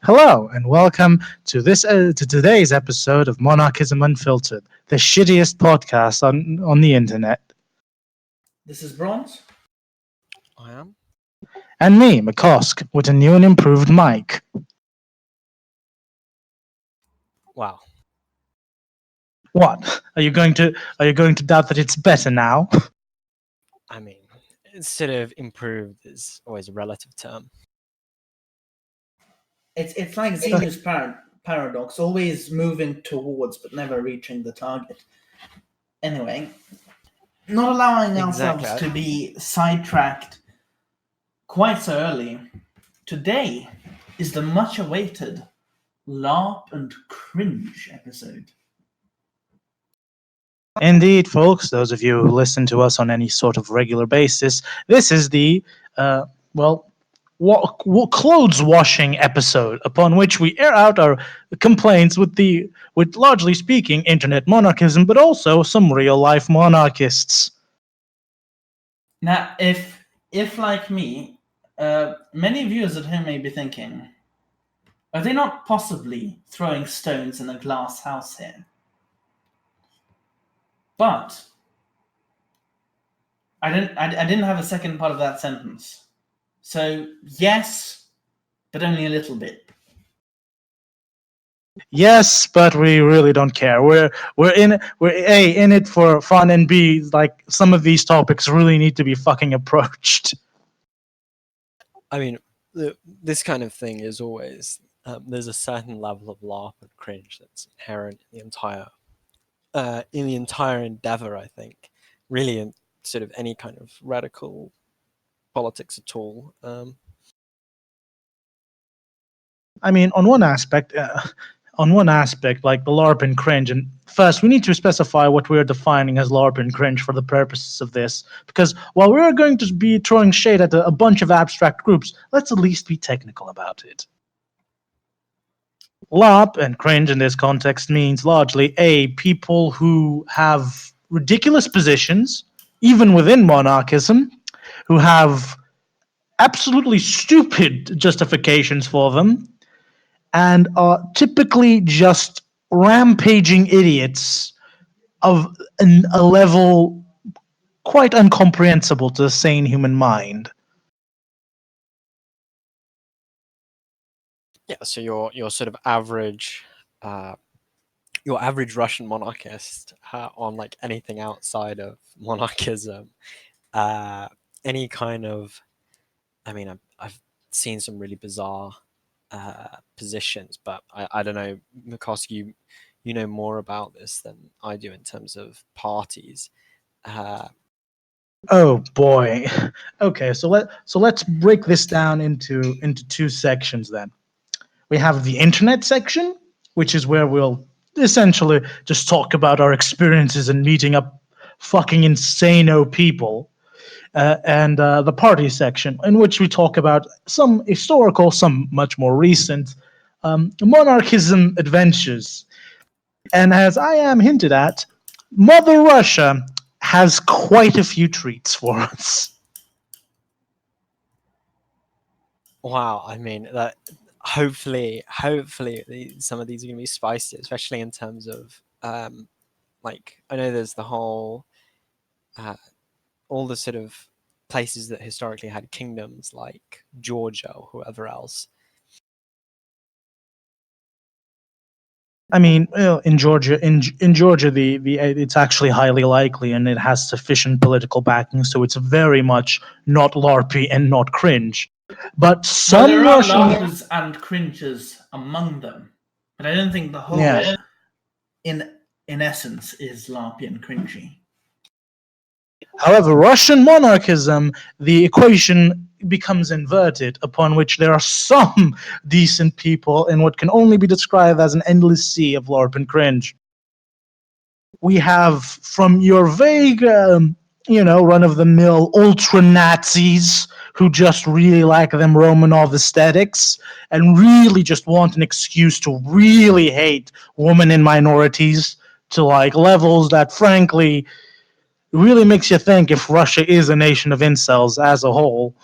Hello and welcome to today's episode of Monarchism Unfiltered, the shittiest podcast on the internet. This is Bronze. I am. And me, Mkoqsc, with a new and improved mic. Wow. What? Are you going to doubt that it's better now? I mean, instead of improved is always a relative term. It's like Zenu's paradox, always moving towards but never reaching the target. Anyway, not allowing ourselves to be sidetracked quite so early, today is the much-awaited Larp and Cringe episode. Indeed, folks, those of you who listen to us on any sort of regular basis, this is the, clothes washing episode upon which we air out our complaints with largely speaking internet monarchism, but also some real life monarchists. Now, if like me, many viewers at home may be thinking, are they not possibly throwing stones in a glass house here? But I didn't have a second part of that sentence. So yes, but only a little bit. Yes, but we really don't care. We're in it for fun, and B, like, some of these topics really need to be fucking approached. I mean, this kind of thing is always there's a certain level of Larp and cringe that's inherent in the entire endeavor. I think, really, in sort of any kind of radical politics at all. I mean, on one aspect, like the LARP and cringe, and first we need to specify what we're defining as LARP and cringe for the purposes of this, because while we're going to be throwing shade at a bunch of abstract groups, let's at least be technical about it. LARP and cringe in this context means largely people who have ridiculous positions, even within monarchism, who have absolutely stupid justifications for them, and are typically just rampaging idiots of a level quite incomprehensible to the sane human mind. Yeah, so your sort of average, your average Russian monarchist on like anything outside of monarchism, any kind of, I mean, I've seen some really bizarre positions, but I don't know, Mkoqsc, you know more about this than I do in terms of parties. Oh boy. Okay, so let's break this down into two sections then. We have the internet section, which is where we'll essentially just talk about our experiences in meeting up fucking insano people. And the party section, in which we talk about some historical, some much more recent monarchism adventures. And as I am hinted at, Mother Russia has quite a few treats for us. Wow, I mean, that hopefully some of these are going to be spicy, especially in terms of like, I know there's the whole all the sort of places that historically had kingdoms, like Georgia or whoever else. I mean, in Georgia, the it's actually highly likely, and it has sufficient political backing, so it's very much not LARPy and not cringe. But some there are Russian LARPers and cringes among them, but I don't think the whole, in essence, is LARPy and cringy. However, Russian monarchism, the equation becomes inverted, upon which there are some decent people in what can only be described as an endless sea of LARP and cringe. We have from your vague, run-of-the-mill ultra-Nazis who just really like them Romanov aesthetics and really just want an excuse to really hate women and minorities to like levels that, frankly, really makes you think if Russia is a nation of incels as a whole.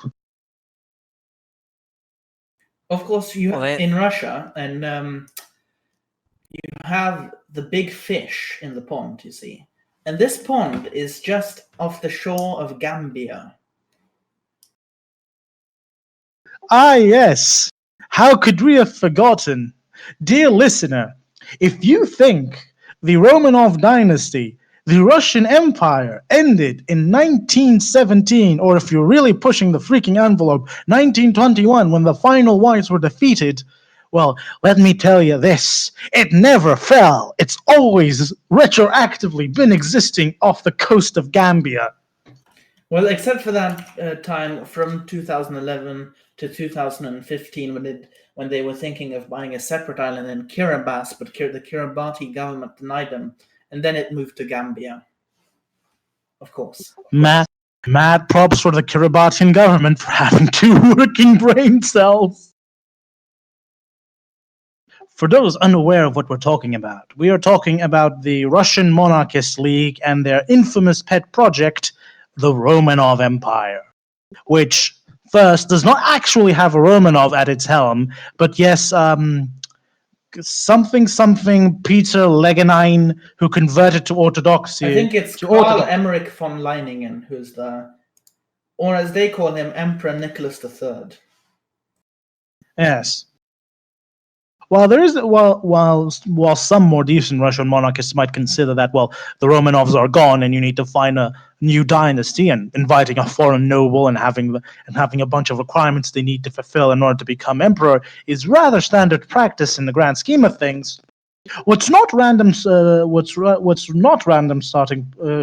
Of course, in Russia, and you have the big fish in the pond, you see. And this pond is just off the shore of Gambia. Ah, yes. How could we have forgotten? Dear listener, if you think the Romanov dynasty, the Russian Empire, ended in 1917, or if you're really pushing the freaking envelope, 1921, when the final whites were defeated, well, let me tell you this. It never fell. It's always retroactively been existing off the coast of Gambia. Well, except for that time from 2011 to 2015, when they were thinking of buying a separate island in Kiribati, but the Kiribati government denied them, and then it moved to Gambia. Of course. Mad props for the Kiribatian government for having 2 working brain cells. For those unaware of what we're talking about, we are talking about the Russian Monarchist League and their infamous pet project, the Romanov Empire, which first does not actually have a Romanov at its helm, but yes, something Peter Leganine, who converted to Orthodoxy. I think it's Karl Emmerich von Leiningen, who's or as they call him, Emperor Nicholas III. Yes. While some more decent Russian monarchists might consider that, well, the Romanovs are gone and you need to find a new dynasty, and inviting a foreign noble and having a bunch of requirements they need to fulfill in order to become emperor is rather standard practice in the grand scheme of things. What's not random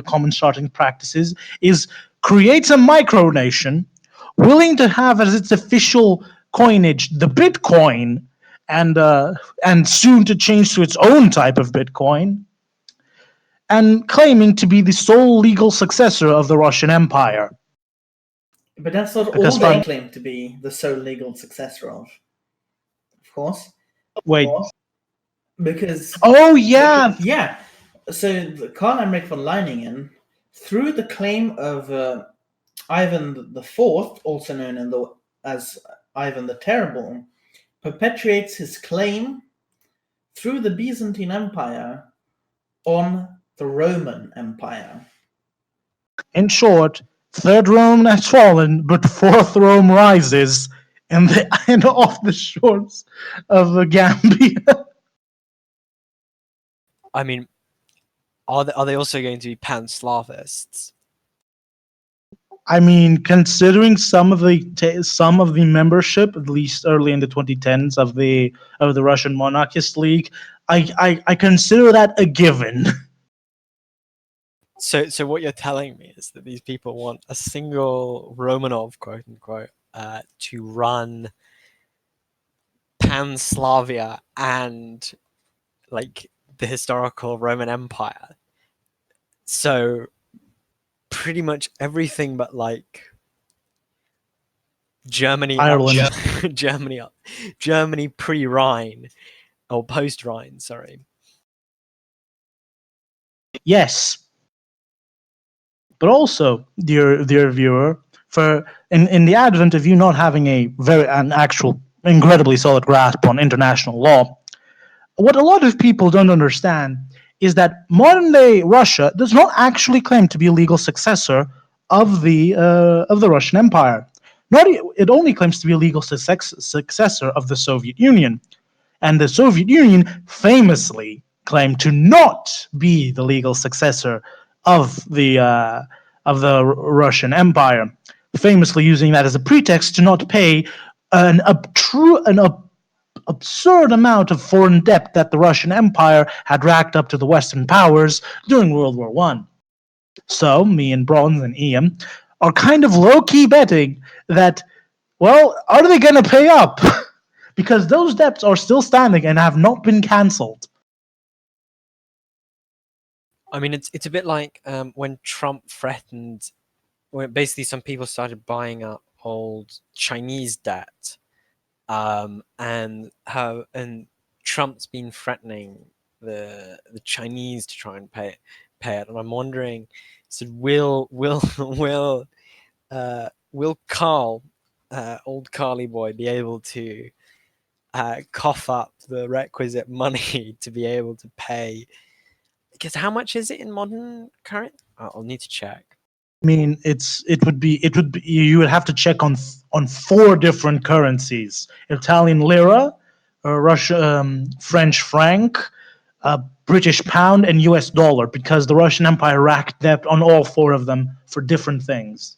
common starting practices is create a micronation willing to have as its official coinage the Bitcoin, and soon to change to its own type of Bitcoin, and claiming to be the sole legal successor of the Russian Empire. But that's not all they claim to be the sole legal successor of course. Wait. Because... Oh, yeah! Yeah. So Karl Emmerich von Leiningen, through the claim of Ivan IV, also known as Ivan the Terrible, perpetuates his claim through the Byzantine Empire on the Roman Empire. In short, Third Rome has fallen, but Fourth Rome rises, and off the shores of the Gambia. I mean, are they also going to be pan-Slavists? I mean, considering some of the membership, at least early in the 2010s, of the Russian Monarchist League, I consider that a given. So what you're telling me is that these people want a single Romanov, quote unquote, to run Pan-Slavia and like the historical Roman Empire. So pretty much everything but like Germany, Ireland, Germany pre-Rhine or post-Rhine. Sorry. Yes, but also, dear viewer, for in the advent of you not having an actual incredibly solid grasp on international law, what a lot of people don't understand is that modern-day Russia does not actually claim to be a legal successor of the Russian Empire. It only claims to be a legal successor of the Soviet Union, and the Soviet Union famously claimed to not be the legal successor of the Russian Empire, famously using that as a pretext to not pay an absurd amount of foreign debt that the Russian Empire had racked up to the Western powers during World War I. So, me and Bronze and Iam are kind of low-key betting that, well, are they going to pay up? Because those debts are still standing and have not been cancelled. I mean, it's a bit like when Trump threatened, when basically some people started buying up old Chinese debt. And Trump's been threatening the Chinese to try and pay it, and I'm wondering, so will Carl, old Carly boy, be able to cough up the requisite money to be able to pay. Because how much is it in modern current? I'll need to check. I mean, it would be you would have to check on 4 different currencies: Italian lira, French franc, British pound, and US dollar, because the Russian Empire racked debt on all 4 of them for different things.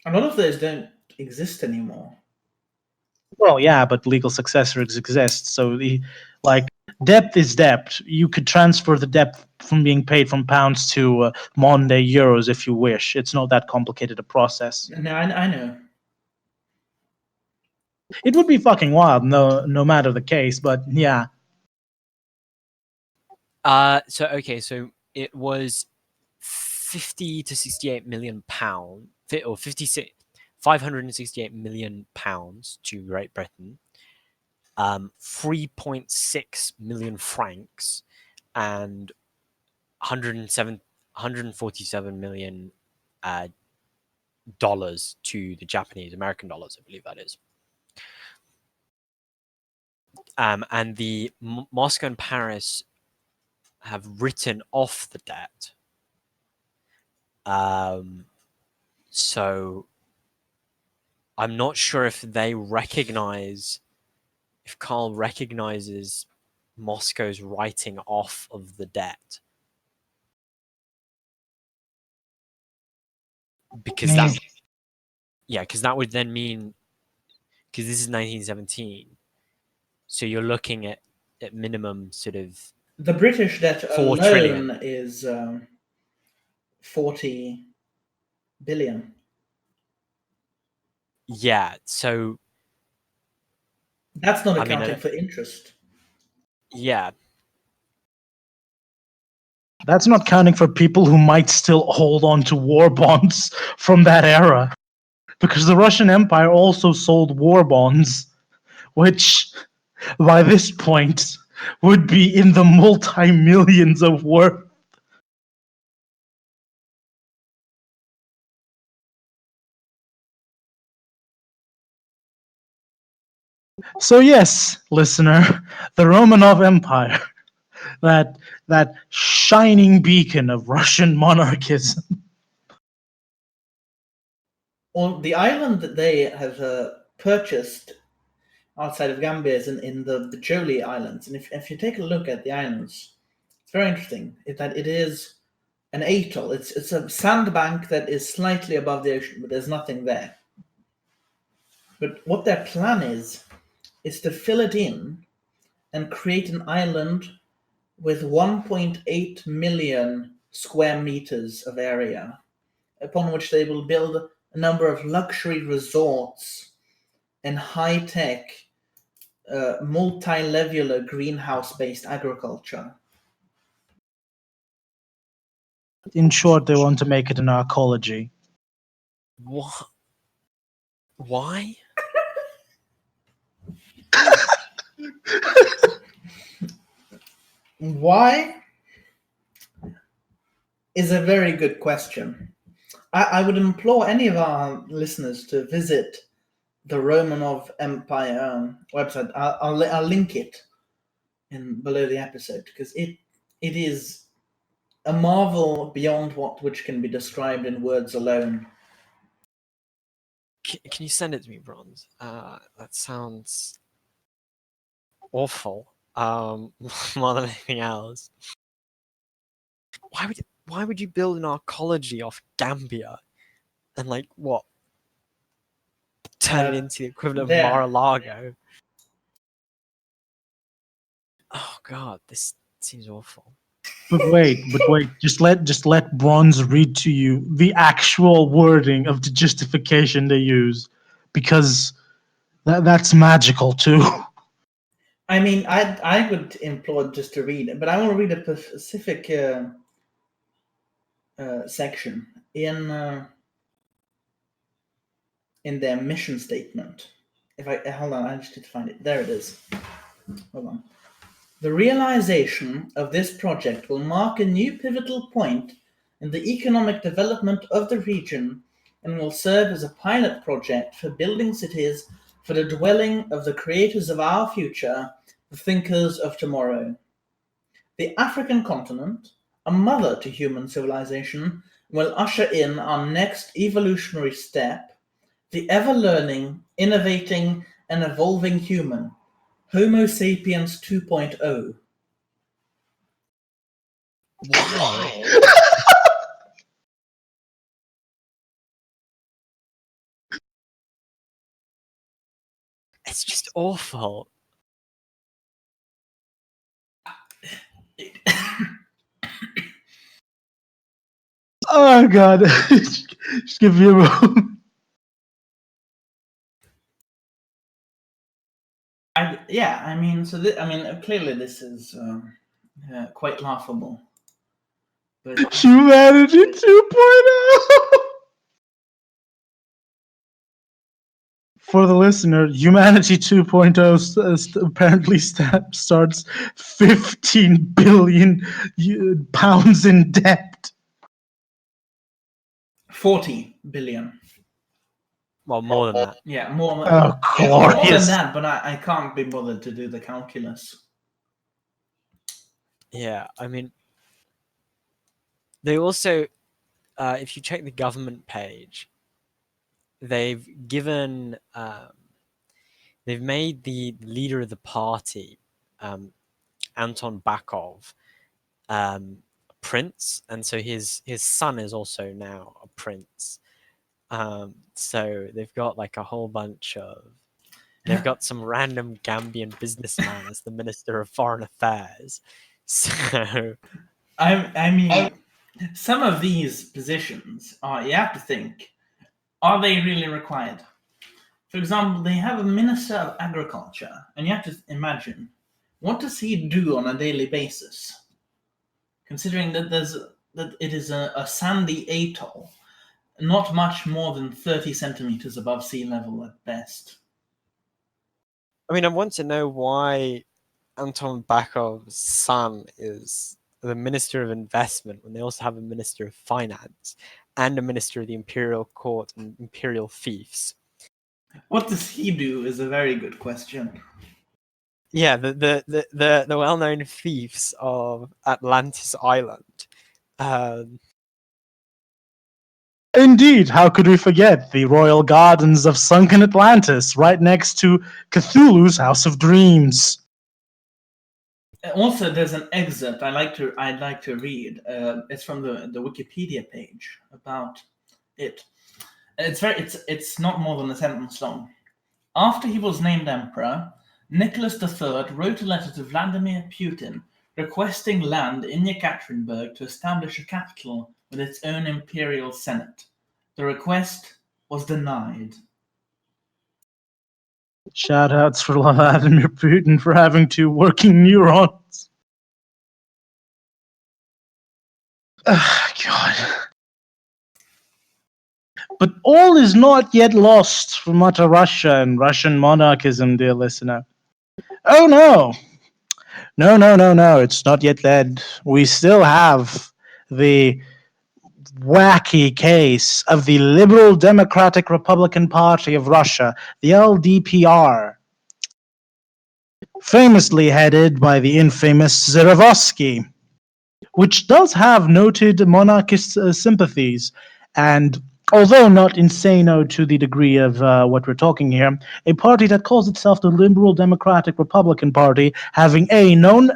A lot of those don't exist anymore. Well, yeah, but legal successors exist, so debt is debt. You could transfer the debt from being paid from pounds to modern day euros if you wish. It's not that complicated a process. No, I know. It would be fucking wild, no matter the case, but yeah. So it was 50 to 68 million pound, or 568 million pounds to Great Britain, 3.6 million francs, and 147 million dollars to the Japanese, American dollars, I believe that is. And the Moscow and Paris have written off the debt. So I'm not sure if Karl recognizes Moscow's writing off of the debt. Because that would then mean, because this is 1917, so you're looking at minimum sort of the British debt 4 alone trillion. is 40 billion. Yeah, so that's not accounting for interest. Yeah. That's not counting for people who might still hold on to war bonds from that era. Because the Russian Empire also sold war bonds, which by this point would be in the multi-millions of worth. So yes, listener, the Romanov Empire, that shining beacon of Russian monarchism. Well, the island that they have purchased outside of Gambia is in the Joli Islands, and if you take a look at the islands, it's very interesting. That it is an atoll. It's a sandbank that is slightly above the ocean, but there's nothing there. But what their plan is to fill it in and create an island with 1.8 million square meters of area, upon which they will build a number of luxury resorts and high-tech, multi-levular greenhouse-based agriculture. In short, they want to make it an arcology. What? Why? Why is a very good question. I would implore any of our listeners to visit the Romanov Empire website. I'll link it below the episode, because it is a marvel beyond which can be described in words alone. Can you send it to me, Bronze? That sounds awful. More than anything else. Why would you build an arcology off Gambia and turn it into the equivalent of Mar-a-Lago? Oh god, this seems awful. But wait, just let Bronze read to you the actual wording of the justification they use, because that's magical too. I mean, I would implore just to read it, but I want to read a specific section in their mission statement. Hold on, I just need to find it. There it is. Hold on. The realization of this project will mark a new pivotal point in the economic development of the region and will serve as a pilot project for building cities for the dwelling of the creators of our future, the thinkers of tomorrow. The African continent, a mother to human civilization, will usher in our next evolutionary step, the ever-learning, innovating, and evolving human, Homo sapiens 2.0. Wow. It's just awful. Oh god. Just give me a moment. Clearly this is quite laughable. But Humanity 2.0. For the listener, Humanity 2.0 apparently starts 15 billion pounds in debt. 40 billion. Well, more than that. Yeah, more Oh, than glorious. that, but I can't be bothered to do the calculus. Yeah, I mean, they also, if you check the government page, they've given, they've made the leader of the party, Anton Bakov, prince, and so his son is also now a prince. So they've got like a whole bunch of, they've got some random Gambian businessman as the Minister of Foreign Affairs. So I mean, some of these positions are, you have to think, are they really required? For example, they have a Minister of Agriculture, and you have to imagine, what does he do on a daily basis? Considering that it is a sandy atoll, not much more than 30 centimeters above sea level at best. I mean, I want to know why Anton Bakov's son is the Minister of Investment when they also have a Minister of Finance and a Minister of the Imperial Court and Imperial Fiefs. What does he do is a very good question. Yeah, the well-known fiefs of Atlantis Island. Indeed, how could we forget the royal gardens of sunken Atlantis, right next to Cthulhu's House of Dreams? Also, there's an excerpt I'd like to read. It's from the Wikipedia page about it. It's not more than a sentence long. After he was named emperor, Nicholas III wrote a letter to Vladimir Putin requesting land in Yekaterinburg to establish a capital with its own imperial senate. The request was denied. Shoutouts for Vladimir Putin for having two working neurons. God. But all is not yet lost for Mother Russia and Russian monarchism, dear listener. Oh no! No, it's not yet dead. We still have the wacky case of the Liberal Democratic Republican Party of Russia, the LDPR, famously headed by the infamous Zerevsky, which does have noted monarchist sympathies, and although not insano to the degree of what we're talking here, a party that calls itself the Liberal Democratic Republican Party, having A, known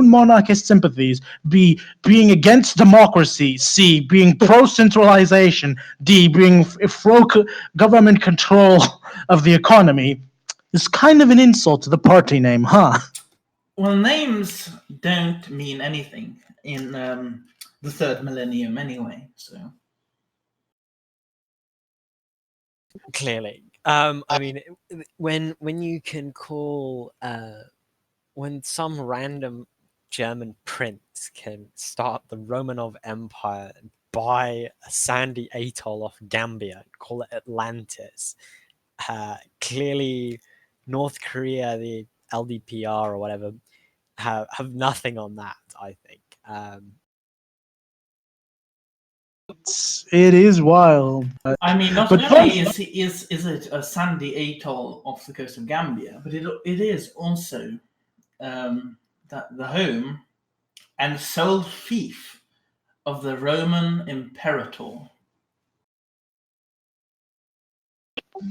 monarchist sympathies, B, being against democracy, C, being pro-centralization, D, being pro-government control of the economy, is kind of an insult to the party name, huh? Well, names don't mean anything in the third millennium anyway, so. Clearly. I mean, when you can call when some random German prince can start the Romanov Empire and buy a sandy atoll off Gambia and call it Atlantis, clearly North Korea, the LDPR or whatever, have nothing on that, I think. It is wild. I mean, not But only is it a sandy atoll off the coast of Gambia, but it is also the home and sole fief of the Roman Imperator.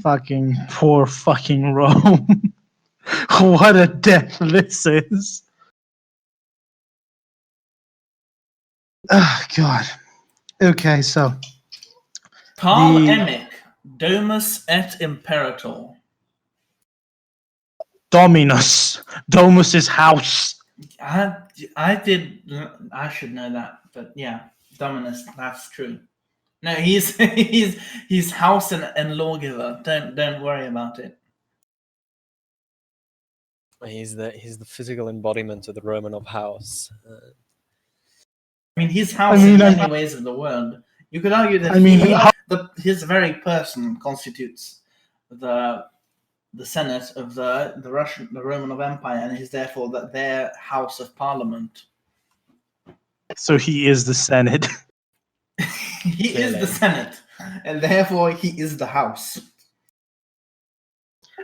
fucking poor fucking Rome. What a death this is. Oh, God. Okay, so. Tal emic, domus et imperator. Dominus. Domus's house. I should know that, but yeah, Dominus, that's true. No, he's he's house and lawgiver. Don't worry about it. He's the physical embodiment of the Roman of house. I mean, his house in many ways of the word. You could argue that his very person constitutes the Senate of the Roman of Empire, and is therefore their House of Parliament. So he is the Senate. He is the Senate, and therefore he is the House.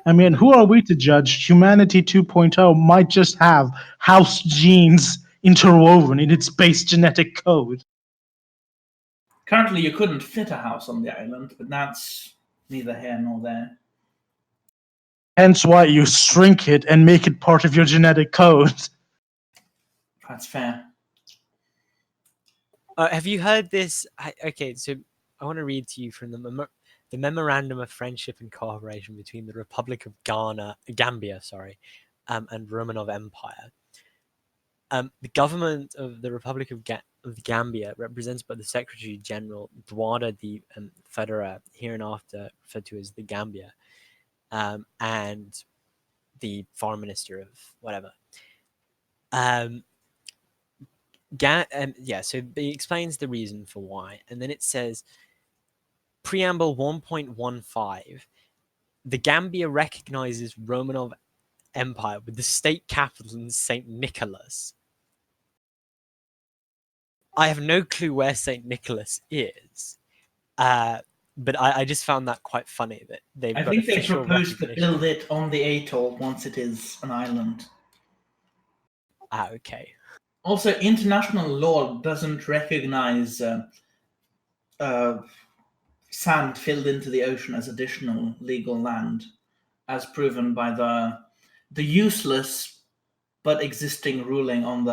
I mean, who are we to judge? Humanity 2.0 might just have house genes interwoven in its base genetic code. Currently, you couldn't fit a house on the island, but that's neither here nor there. Hence why you shrink it and make it part of your genetic code. That's fair. Have you heard this? Okay, so I want to read to you from the Memorandum of Friendship and Cooperation between the Republic of Gambia, and Romanov Empire. The government of the Republic of Gambia, represented by the Secretary General Douada de Federa, hereinafter referred to as the Gambia, and the Foreign Minister of whatever. So it explains the reason for why, and then it says, Preamble 1.15, the Gambia recognizes Romanov Empire with the state capital in St. Nicholas. I have no clue where St. Nicholas is, but I just found that quite funny that they've got official recognition. I think they proposed to build it on the atoll once it is an island. Okay. Also, international law doesn't recognize sand filled into the ocean as additional legal land, as proven by the useless but existing ruling on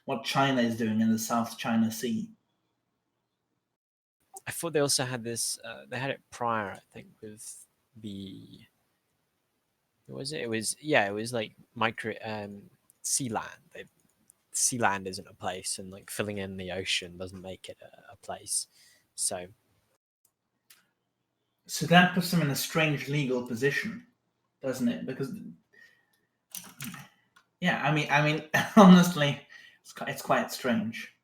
what China is doing in the South China Sea. I thought they also had this. They had it prior, I think, with the. What was it? It was like micro sea land. Sea land isn't a place, and like filling in the ocean doesn't make it a place. So that puts them in a strange legal position, doesn't it? Because yeah, I mean, honestly, it's quite strange.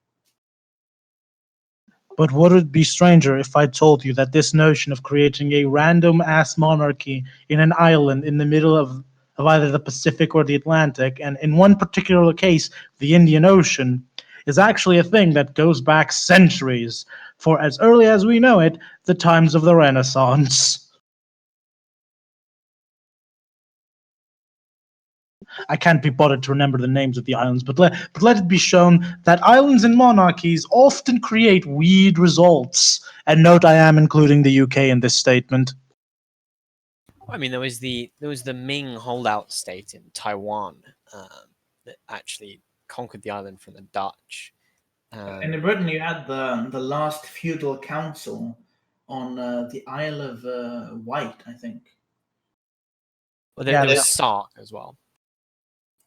But would it be stranger if I told you that this notion of creating a random ass monarchy in an island in the middle of either the Pacific or the Atlantic, and in one particular case, the Indian Ocean, is actually a thing that goes back centuries, for as early as we know it, the times of the Renaissance. I can't be bothered to remember the names of the islands, but let it be shown that islands and monarchies often create weird results. And note, I am including the UK in this statement. I mean, there was the Ming holdout state in Taiwan that actually conquered the island from the Dutch. And in Britain, you had the last feudal council on the Isle of Wight, I think. Well, there was Sark as well.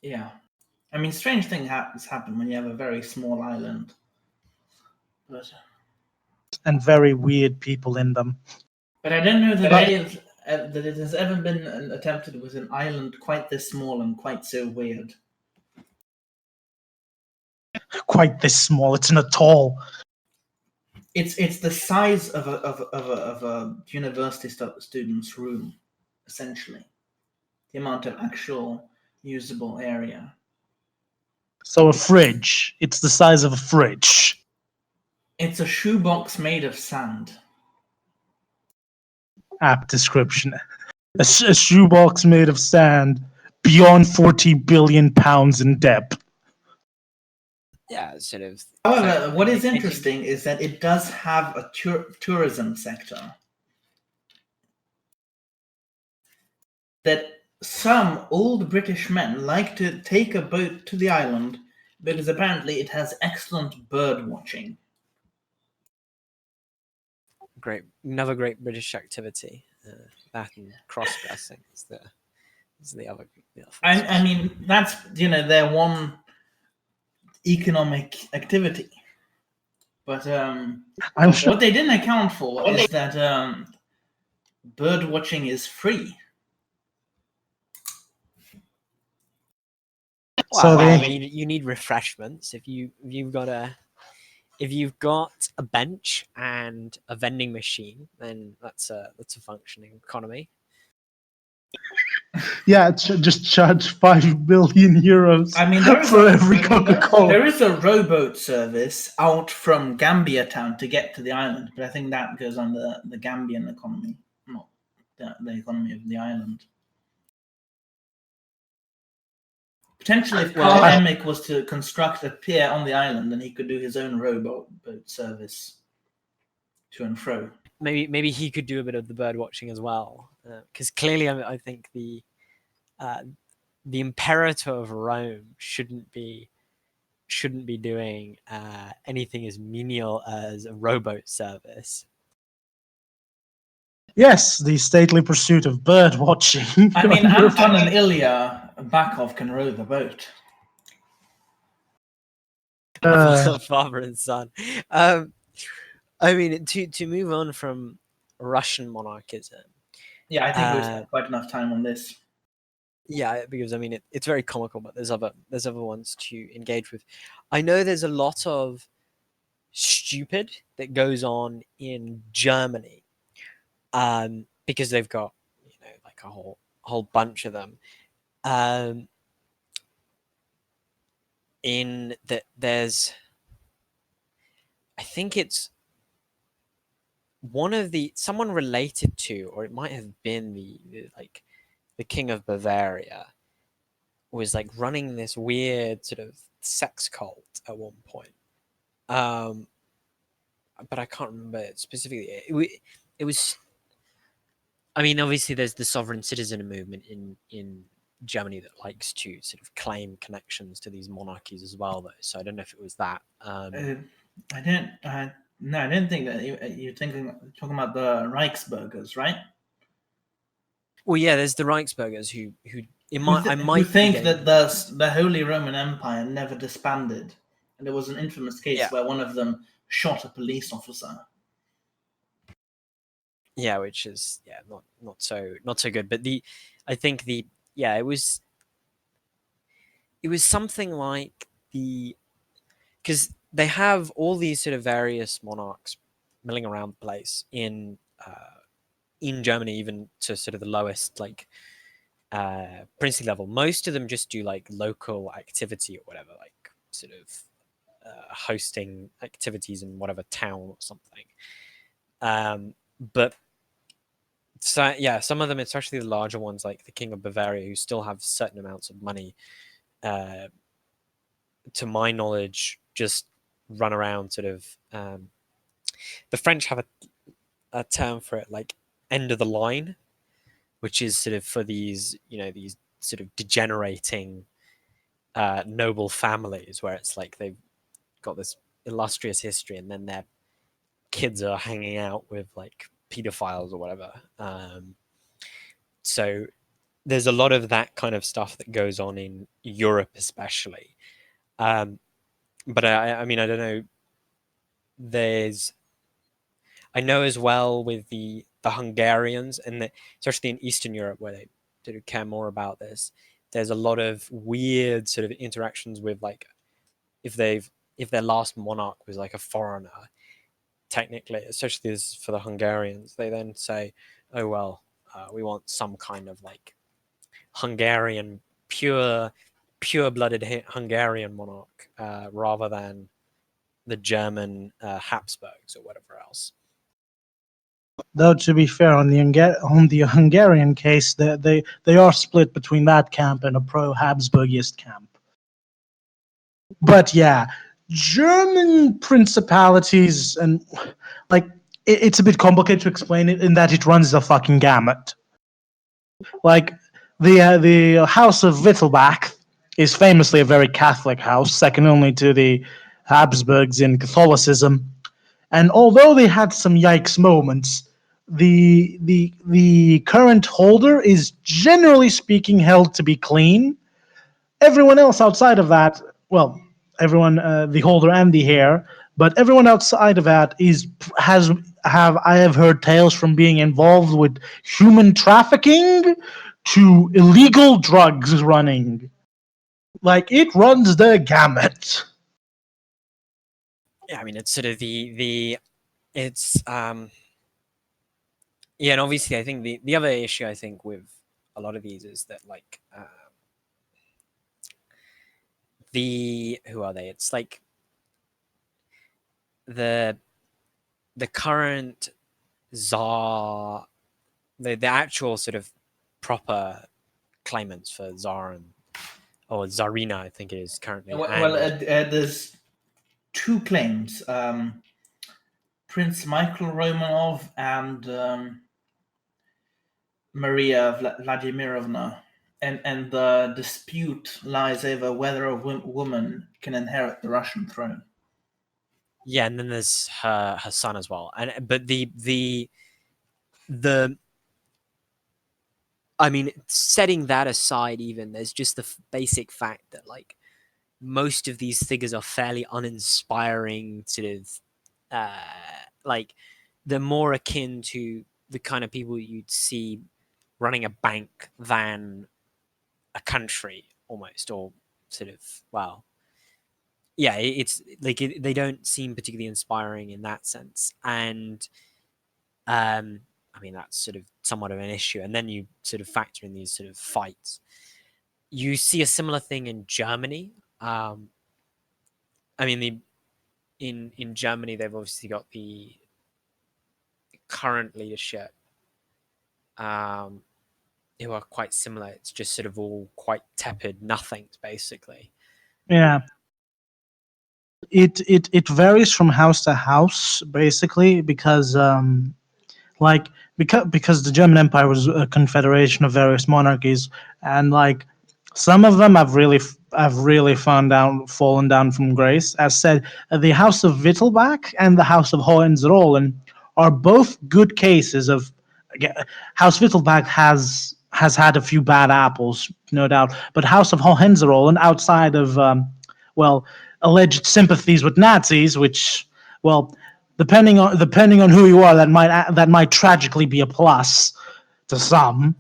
Yeah. I mean, strange things happen when you have a very small island. And very weird people in them. But I don't know that it has ever been attempted with an island quite this small and quite so weird. Quite this small. It's an atoll. It's the size of a university student's room, essentially. The amount of actual usable area. So a fridge. It's the size of a fridge. It's a shoebox made of sand. Apt description. A shoebox made of sand, beyond 40 billion pounds in depth. Yeah, sort of. However, what is interesting is that it does have a tourism sector. That some old British men like to take a boat to the island because apparently it has excellent bird watching. Another great British activity. That and cross-dressing is the other. I mean, that's their one economic activity. But I'm sure. what they didn't account for is that bird watching is free. Well, so you need refreshments. If you've got a bench and a vending machine, then that's a functioning economy. Yeah, just charge 5 billion euros. I mean, for every Coca-Cola. There is a rowboat service out from Gambia town to get to the island, but I think that goes on the Gambian economy, not the economy of the island. Potentially, if Carl Emick was to construct a pier on the island, then he could do his own rowboat service to and fro. Maybe he could do a bit of the bird watching as well, because clearly, I think the Imperator of Rome shouldn't be doing anything as menial as a rowboat service. Yes, the stately pursuit of bird watching. I mean, Anton and Ilya Bakov can row the boat. Father and son. I mean, to move on from Russian monarchism. Yeah, I think we spent quite enough time on this. Yeah, because I mean it's very comical, but there's other ones to engage with. I know there's a lot of stupid that goes on in Germany, because they've got like a whole bunch of them. In that there's, I think it's someone related to, or it might have been the King of Bavaria was like running this weird sort of sex cult at one point. But I can't remember it specifically. It was. I mean, obviously, there's the sovereign citizen movement in Germany that likes to sort of claim connections to these monarchies as well, though. So I don't know if it was that. I didn't think that you're talking about the Reichsbürgers, right? Well, yeah, there's the Reichsbürgers who who think that the Holy Roman Empire never disbanded, and there was an infamous case where one of them shot a police officer. Yeah, which is not so good. But I think it was something like because they have all these sort of various monarchs milling around the place in Germany, even to sort of the lowest princely level. Most of them just do like local activity or whatever, like sort of hosting activities in whatever town or something. But so yeah, some of them, especially the larger ones like the King of Bavaria, who still have certain amounts of money, to my knowledge, just run around sort of. The French have a term for it, like end of the line, which is sort of for these these sort of degenerating noble families where it's like they've got this illustrious history and then their kids are hanging out with like pedophiles or whatever. So there's a lot of that kind of stuff that goes on in Europe, especially. But I mean, I don't know. I know as well with the Hungarians, and especially in Eastern Europe, where they do care more about this. There's a lot of weird sort of interactions with like if their last monarch was like a foreigner, technically, especially as for the Hungarians, they then say, oh well, we want some kind of like Hungarian pure-blooded Hungarian monarch, rather than the German Habsburgs or whatever else. Though to be fair, on the Hungarian case, they are split between that camp and a pro-Habsburgist camp. But yeah, German principalities and like it's a bit complicated to explain it in that it runs the fucking gamut. Like the House of Wittelsbach is famously a very Catholic house, second only to the Habsburgs in Catholicism. And although they had some yikes moments, the current holder is generally speaking held to be clean. Everyone else outside of that, well, everyone, the holder and the heir, but everyone outside of that I have heard tales from being involved with human trafficking to illegal drugs running. Like it runs the gamut. Yeah, I mean it's sort of it's yeah, and obviously I think the other issue I think with a lot of these is that like who are they? It's like the current Tsar, the actual sort of proper claimants for Tsar or Tsarina, I think it is currently. Well, there's two claims: Prince Michael Romanov and Maria Vladimirovna, and the dispute lies over whether a woman can inherit the Russian throne. Yeah, and then there's her son as well. But the I mean, setting that aside, even there's just the basic fact that like most of these figures are fairly uninspiring. Sort of like they're more akin to the kind of people you'd see running a bank than a country, almost, or sort of yeah, it's like they don't seem particularly inspiring in that sense, and I mean that's sort of somewhat of an issue. And then you sort of factor in these sort of fights. You see a similar thing in Germany. I mean, in Germany they've obviously got the current leadership, who are quite similar. It's just sort of all quite tepid nothings, basically. Yeah. It varies from house to house, basically, because because the German Empire was a confederation of various monarchies, and like some of them have really fallen down from grace. As said, the House of Wittelsbach and the House of Hohenzollern are both good cases of. House Wittelsbach has had a few bad apples, no doubt, but House of Hohenzollern, outside of alleged sympathies with Nazis, which depending on who you are, that might tragically be a plus to some.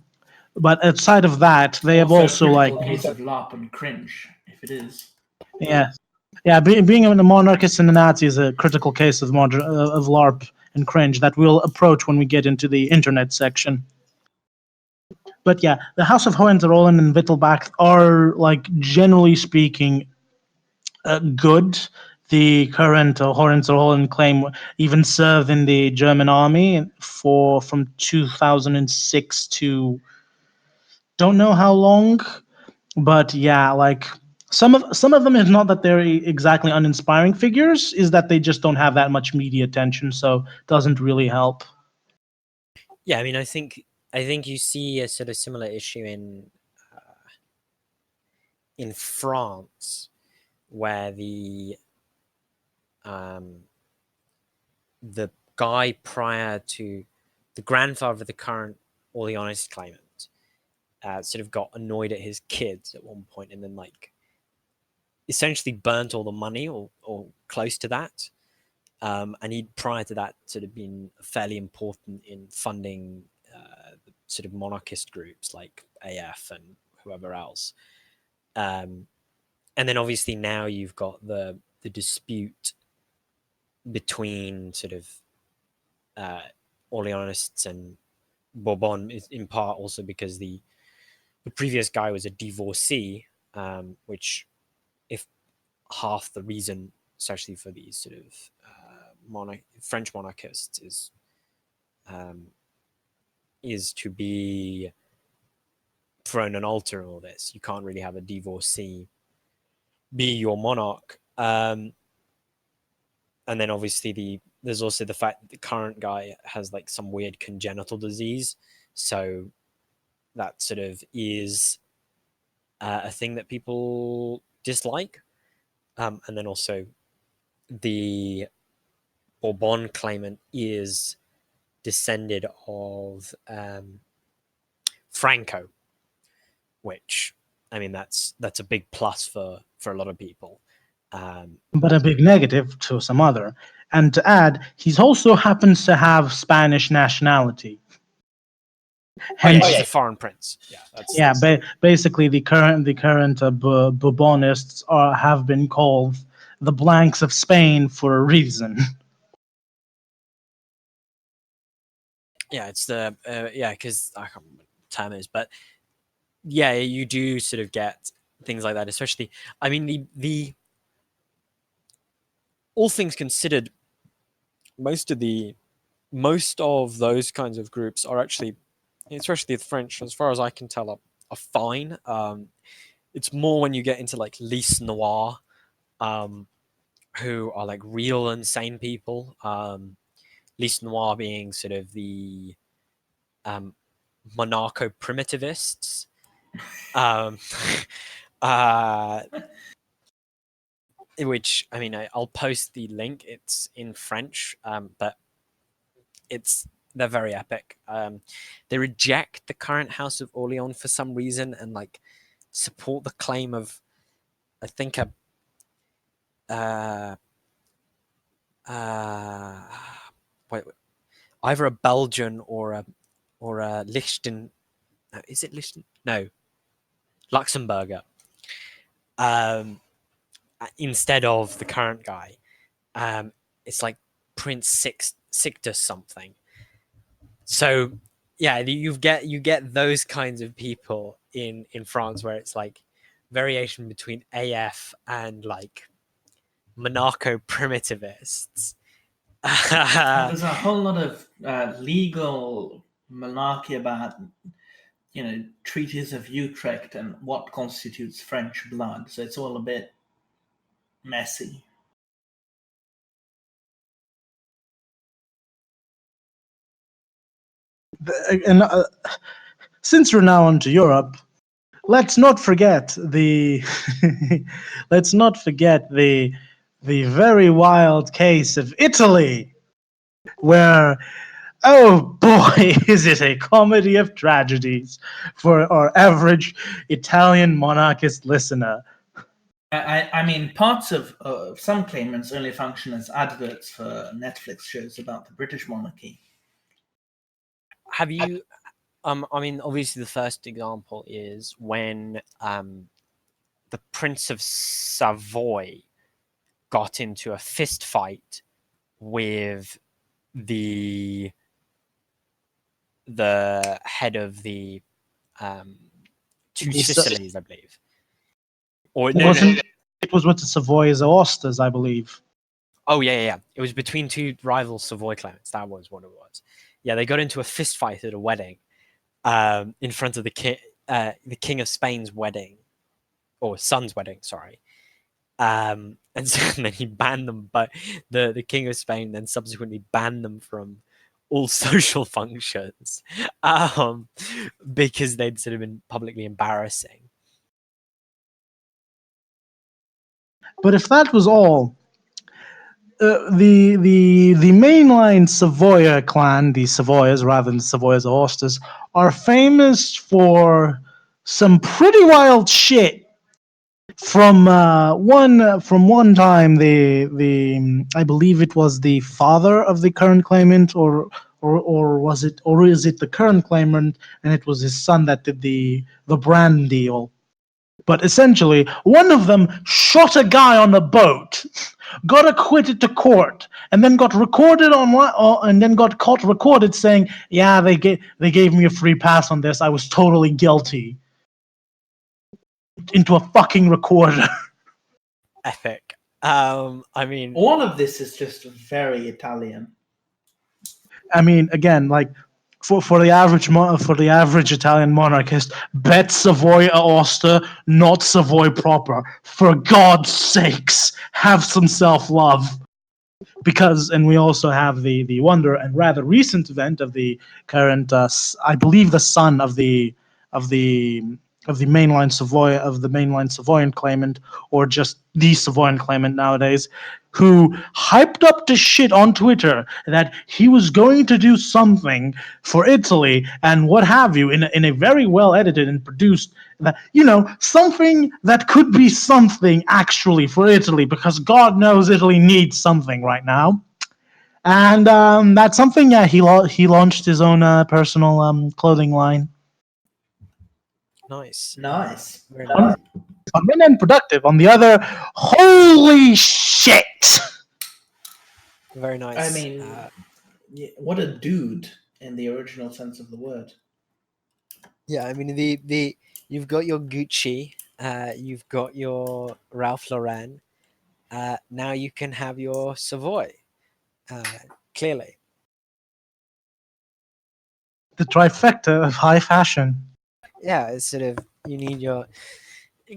But outside of that, they have also a like case of Larp and Cringe, if it is. Yeah. Being a monarchist and a Nazi is a critical case of LARP and Cringe that we'll approach when we get into the internet section. But yeah, the House of Hohenzollern and Wittelsbach are, like, generally speaking, good. The current Hohenzollern claim even served in the German army from 2006 to don't know how long. But yeah, like some of them is not that they're exactly uninspiring figures, is that they just don't have that much media attention, so it doesn't really help. Yeah, I mean, I think you see a sort of similar issue in France, where the guy prior to the grandfather of the current Orleanist claimant sort of got annoyed at his kids at one point, and then like essentially burnt all the money or close to that. And he'd prior to that sort of been fairly important in funding the sort of monarchist groups like AF and whoever else. And then obviously now you've got the dispute between sort of Orleanists and Bourbon, in part also because the previous guy was a divorcee, which if half the reason especially for these sort of French monarchists, is to be thrown an altar in all this. You can't really have a divorcee be your monarch. And then obviously there's also the fact that the current guy has like some weird congenital disease, so that sort of is a thing that people dislike. And then also the Bourbon claimant is descended of Franco, which, I mean, that's a big plus for a lot of people. But a big negative to some other. And to add, he also happens to have Spanish nationality. Hence, he's a foreign prince. Yeah, basically the current Bourbonists have been called the Blanks of Spain for a reason. Yeah, it's the because I can't remember what the term is, but yeah, you do sort of get things like that. Especially, I mean, the all things considered, most of those kinds of groups are actually, especially the French, as far as I can tell, are fine. It's more when you get into like Lys Noir, who are like real insane people. Lys Noir being sort of the monarcho-primitivists. Which, I mean, I'll post the link. It's in French, but they're very epic. They reject the current House of Orleans for some reason and like support the claim of, I think, either a Belgian or a Lichten. Is it Lichten? No, Luxembourger. Instead of the current guy. It's like Prince Sictus something. So yeah, you get those kinds of people in France where it's like variation between AF and like monarcho-primitivists. There's a whole lot of legal monarchy about, treaties of Utrecht and what constitutes French blood. So it's all a bit messy. And since we're now on to Europe, let's not forget the very wild case of Italy, where, oh boy, is it a comedy of tragedies for our average Italian monarchist listener. I mean, parts of some claimants only function as adverts for Netflix shows about the British monarchy. Have you? I mean, obviously, the first example is when the Prince of Savoy got into a fist fight with the head of the two Sicilies, I believe. Or no, it was with the Savoy's Austers, I believe. Oh yeah. It was between two rival Savoy claimants. That was what it was. Yeah, they got into a fist fight at a wedding, in front of the King of Spain's wedding, or son's wedding. Sorry. And then he banned them, but the King of Spain then subsequently banned them from all social functions, because they'd sort of been publicly embarrassing. But if that was all, the mainline Savoya clan, the Savoyas rather than the Savoyas Austers, are famous for some pretty wild shit. From one time, the I believe it was the father of the current claimant, or is it the current claimant, and it was his son that did the brand deal. But essentially, one of them shot a guy on a boat, got acquitted to court, and then got recorded and then got caught recorded saying, "Yeah, they gave me a free pass on this. I was totally guilty." Into a fucking recorder. Epic. I mean, all of this is just very Italian. I mean, again, like for the average Italian monarchist, bet Savoy Aosta, not Savoy proper. For God's sakes, have some self-love. Because, and we also have the wonder and rather recent event of the current, I believe, the son of of the the mainline Savoyan claimant, or just the Savoyan claimant nowadays, who hyped up the shit on Twitter that he was going to do something for Italy and what have you, in a very well edited and produced, that, something that could be something actually for Italy, because God knows Italy needs something right now. And that's something. Yeah, he launched his own personal clothing line. nice. Nice. Very nice. On one end, productive. On the other, holy shit! Very nice. I mean, what a dude in the original sense of the word. yeah, I mean the you've got your Gucci, you've got your Ralph Lauren. Now you can have your Savoy. Clearly, The trifecta of high fashion. yeah, it's sort of you need your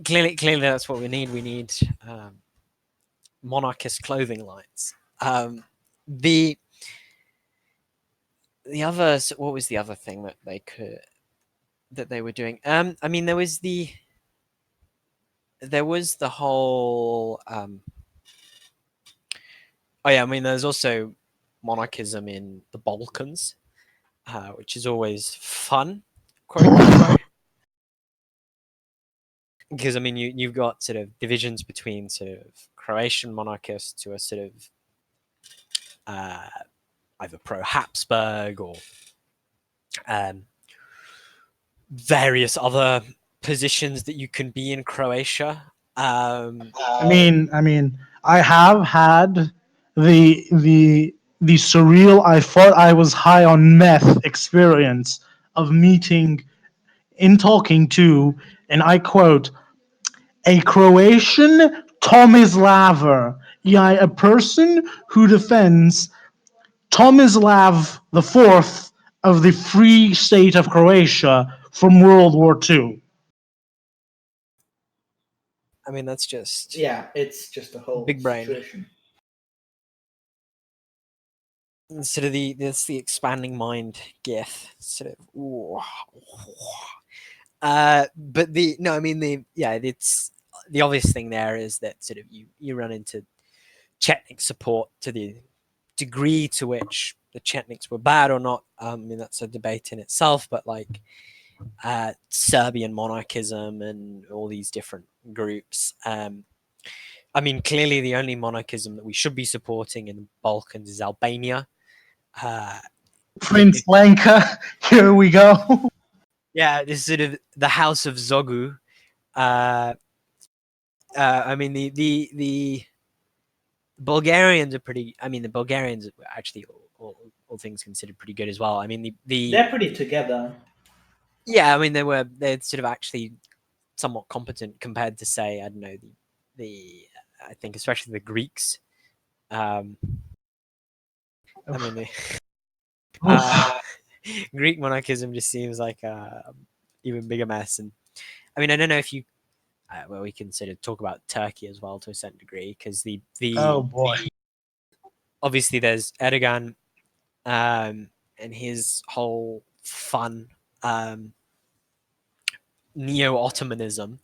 clearly that's what we need. We need monarchist clothing lines. The other, what was the other thing that they were doing? I mean, there was the whole. Oh yeah, I mean, there's also monarchism in the Balkans, which is always fun, quote unquote. Because I mean, you've got sort of divisions between sort of Croatian monarchists who are sort of either pro Habsburg or various other positions that you can be in Croatia. I mean, I have had the surreal, I thought I was high on meth experience of talking to, and I quote, a Croatian Tomislaver, a person who defends Tomislav IV of the Free State of Croatia from World War II. I mean, that's just it's just a whole big brain. situation. Sort of that's the expanding mind gif. Sort of, but it's the obvious thing there is that sort of you run into Chetnik support to the degree to which the Chetniks were bad or not. I mean, that's a debate in itself, but like Serbian monarchism and all these different groups. I mean, clearly the only monarchism that we should be supporting in the Balkans is Albania. Prince Lanka, here we go. Yeah, this is sort of the House of Zogu. I mean, the Bulgarians are pretty. I mean, the Bulgarians are actually, all things considered, pretty good as well. I mean, they're pretty together. Yeah, I mean, they're sort of actually somewhat competent compared to, say, I don't know, I think especially the Greeks. I mean, Greek monarchism just seems like a even bigger mess. And I mean, I don't know if you, well, we can sort of talk about Turkey as well to a certain degree, because oh boy, obviously there's Erdogan, and his whole fun neo-Ottomanism,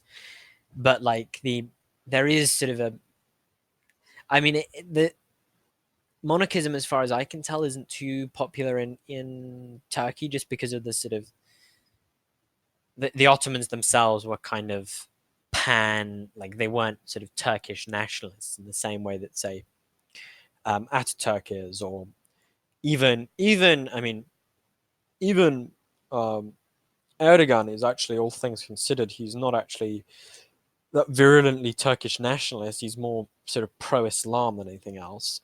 but like there is sort of I mean, the monarchism, as far as I can tell, isn't too popular in Turkey, just because of the sort of the Ottomans themselves were kind of like they weren't sort of Turkish nationalists in the same way that, say, Ataturk is, or even I mean, even Erdogan is actually, all things considered, he's not actually that virulently Turkish nationalist. He's more sort of pro-Islam than anything else.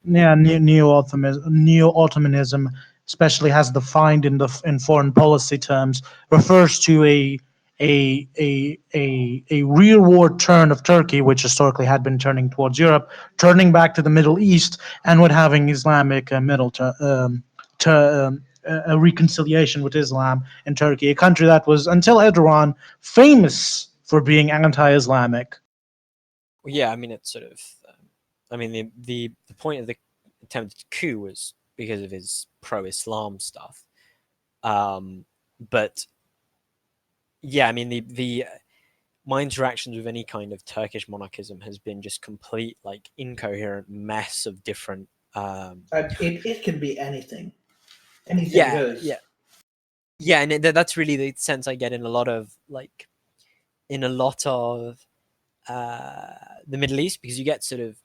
Yeah, neo-Ottomanism, especially has defined in foreign policy terms, refers to a a rearward turn of Turkey, which historically had been turning towards Europe, turning back to the Middle East, and with having Islamic a reconciliation with Islam in Turkey, a country that was, until Erdogan, famous for being anti-Islamic. Yeah, I mean, it's sort of. I mean, the point of the attempted coup was because of his pro-Islam stuff. But yeah, I mean, my interactions with any kind of Turkish monarchism has been just complete, like, incoherent mess of different. It can be anything. Anything goes. Yeah, and that's really the sense I get in a lot of the Middle East, because you get sort of.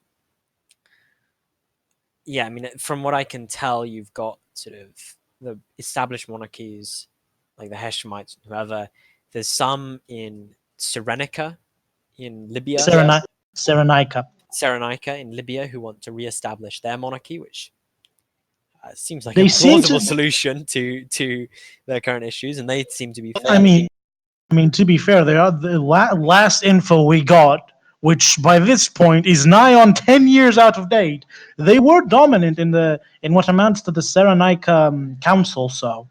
Yeah, I mean, from what I can tell, you've got sort of the established monarchies, like the Hashemites, whoever. There's some in Cyrenaica in Libya. Cyrenaica in Libya, who want to re-establish their monarchy, which seems like a plausible solution to their current issues, and they seem to be. I mean, to be fair, they are the last info we got, which by this point is nigh on 10 years out of date. They were dominant in what amounts to the Cyrenaica Council. So,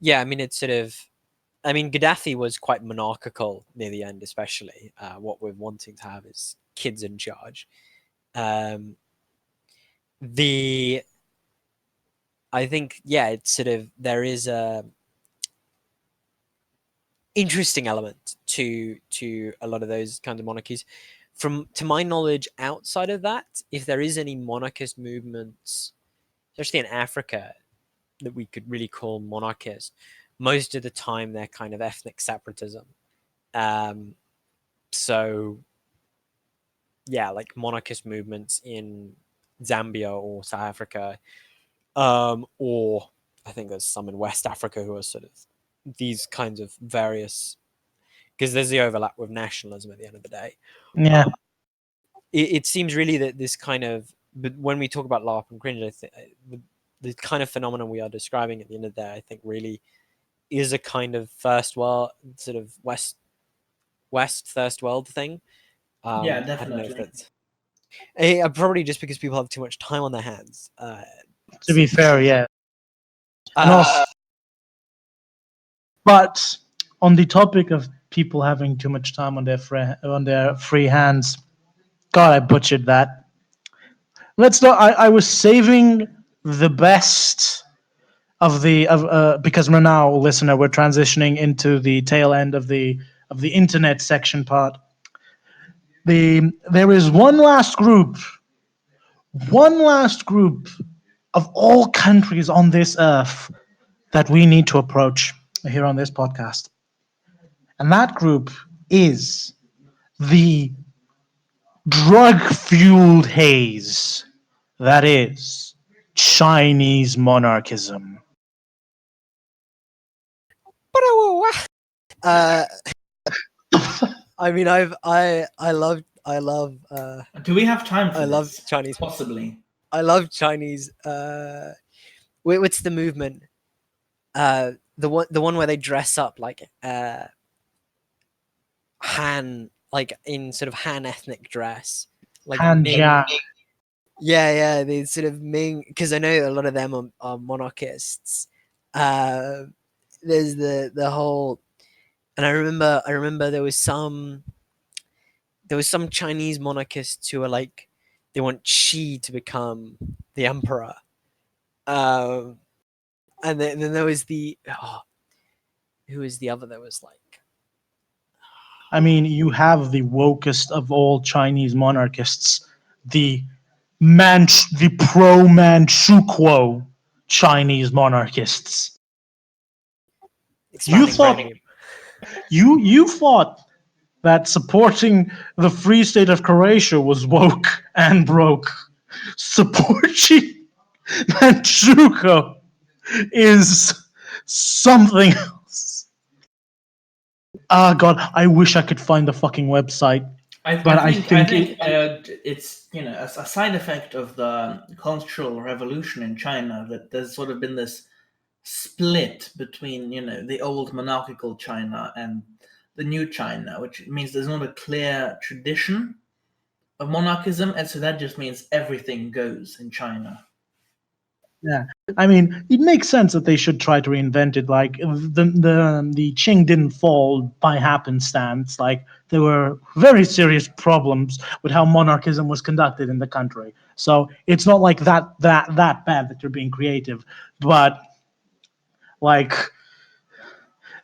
yeah, I mean, it's sort of. I mean, Gaddafi was quite monarchical near the end, especially. What we're wanting to have is kids in charge. I think, yeah, it's sort of, there is a interesting element to a lot of those kinds of monarchies. To my knowledge, outside of that, if there is any monarchist movements, especially in Africa, that we could really call monarchist, most of the time they're kind of ethnic separatism. So yeah, like monarchist movements in Zambia or South Africa, or I think there's some in West Africa who are sort of these kinds of various, because there's the overlap with nationalism at the end of the day. yeah. It seems really that this kind of, but when we talk about Larp and Cringe, I think the kind of phenomenon we are describing at the end of the day, I think really is a kind of first world, sort of West first world thing. Yeah, definitely. I don't know if that's probably just because people have too much time on their hands. To be fair, yeah. And also, but on the topic of people having too much time on their free hands, God, I butchered that. Let's not. I was saving the best of because we're now, listener, we're transitioning into the tail end of the internet section part. There is one last group of all countries on this earth that we need to approach here on this podcast, and that group is the drug-fueled haze that is Chinese monarchism. I mean, I love. Do we have time for I this? love Chinese. Possibly. I love Chinese. What's the movement? The one where they dress up like Han, like in sort of Han ethnic dress, like Hanja. Yeah, they sort of Ming, because I know a lot of them are monarchists. There's the whole, and I remember there was some Chinese monarchists who are like, they want Xi to become the emperor. And then there was who was the other that was like, I mean, you have the wokest of all Chinese monarchists, the pro-Manchukuo Chinese monarchists. You thought that supporting the Free State of Croatia was woke and broke. Supporting Manchukuo is something else. Ah, God, I wish I could find the fucking website. I think it's, you know, a side effect of the Cultural Revolution in China that there's sort of been this split between, the old monarchical China and the new China, which means there's not a clear tradition of monarchism, and so that just means everything goes in China. Yeah, I mean, it makes sense that they should try to reinvent it. Like the Qing didn't fall by happenstance. Like there were very serious problems with how monarchism was conducted in the country. So it's not like that bad that you're being creative, but like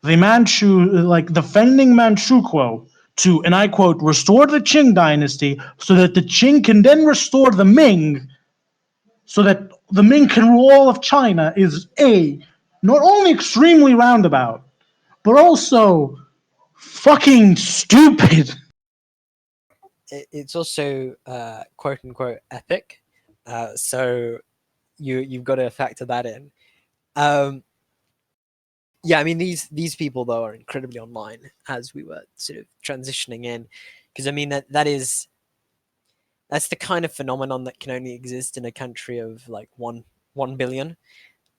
the Manchu, like defending Manchukuo to, and I quote, restore the Qing dynasty so that the Qing can then restore the Ming, so that the Ming can rule all of China, is not only extremely roundabout, but also fucking stupid. It's also quote unquote epic, so you've got to factor that in. Yeah, I mean these people though are incredibly online as we were sort of transitioning in, because I mean that's the kind of phenomenon that can only exist in a country of like 1 billion.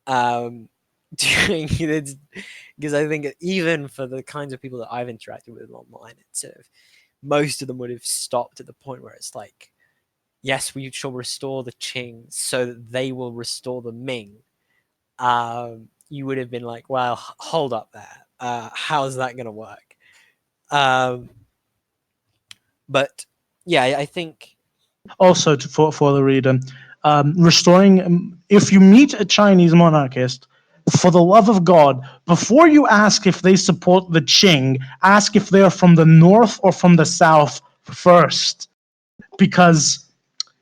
Because I think even for the kinds of people that I've interacted with online, it's sort of most of them would have stopped at the point where it's like, yes, we shall restore the Qing so that they will restore the Ming. You would have been like, well, hold up there. How's that going to work? But yeah, I think also for the reader, restoring, if you meet a Chinese monarchist, for the love of God, before you ask if they support the Qing, ask if they're from the north or from the south first. Because,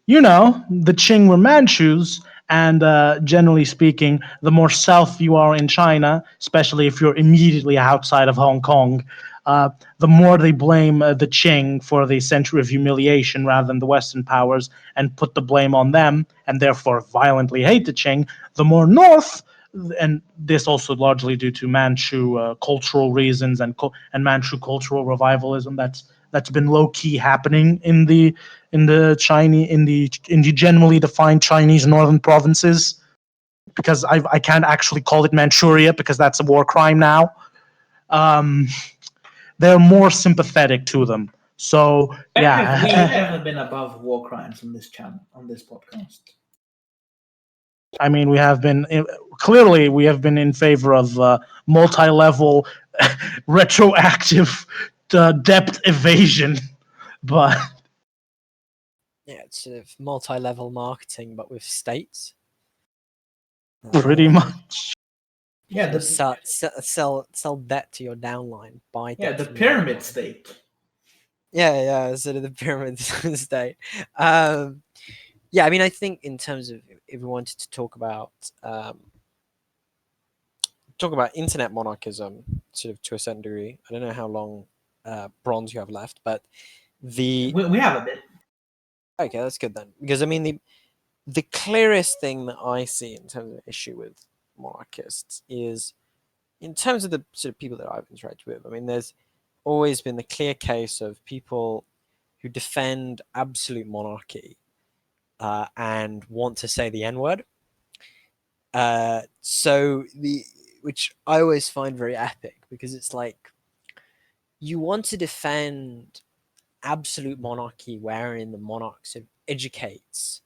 the Qing were Manchus, and generally speaking, the more south you are in China, especially if you're immediately outside of Hong Kong, the more they blame the Qing for the century of humiliation rather than the Western powers and put the blame on them, and therefore violently hate the Qing, the more north, and this also largely due to Manchu cultural reasons and Manchu cultural revivalism that's been low key happening in the Chinese in the generally defined Chinese northern provinces, because I can't actually call it Manchuria because that's a war crime now. They're more sympathetic to them. So When yeah, have we ever been above war crimes on this channel, on this podcast? I mean, we have been in favor of multi-level retroactive depth evasion, but yeah, it's sort of multi-level marketing, but with states. pretty much. Yeah, sell debt to your downline. Buy debt the from pyramid your downline. state. Yeah, sort of the pyramid state. Yeah, I mean, I think in terms of if we wanted to talk about internet monarchism, sort of to a certain degree. I don't know how long bronze you have left, but We have a bit. Okay, that's good then, because I mean the clearest thing that I see in terms of issue with monarchists is in terms of the sort of people that I've interacted with. I mean, there's always been the clear case of people who defend absolute monarchy and want to say the N-word. Which I always find very epic, because it's like you want to defend absolute monarchy wherein the monarch sort of educates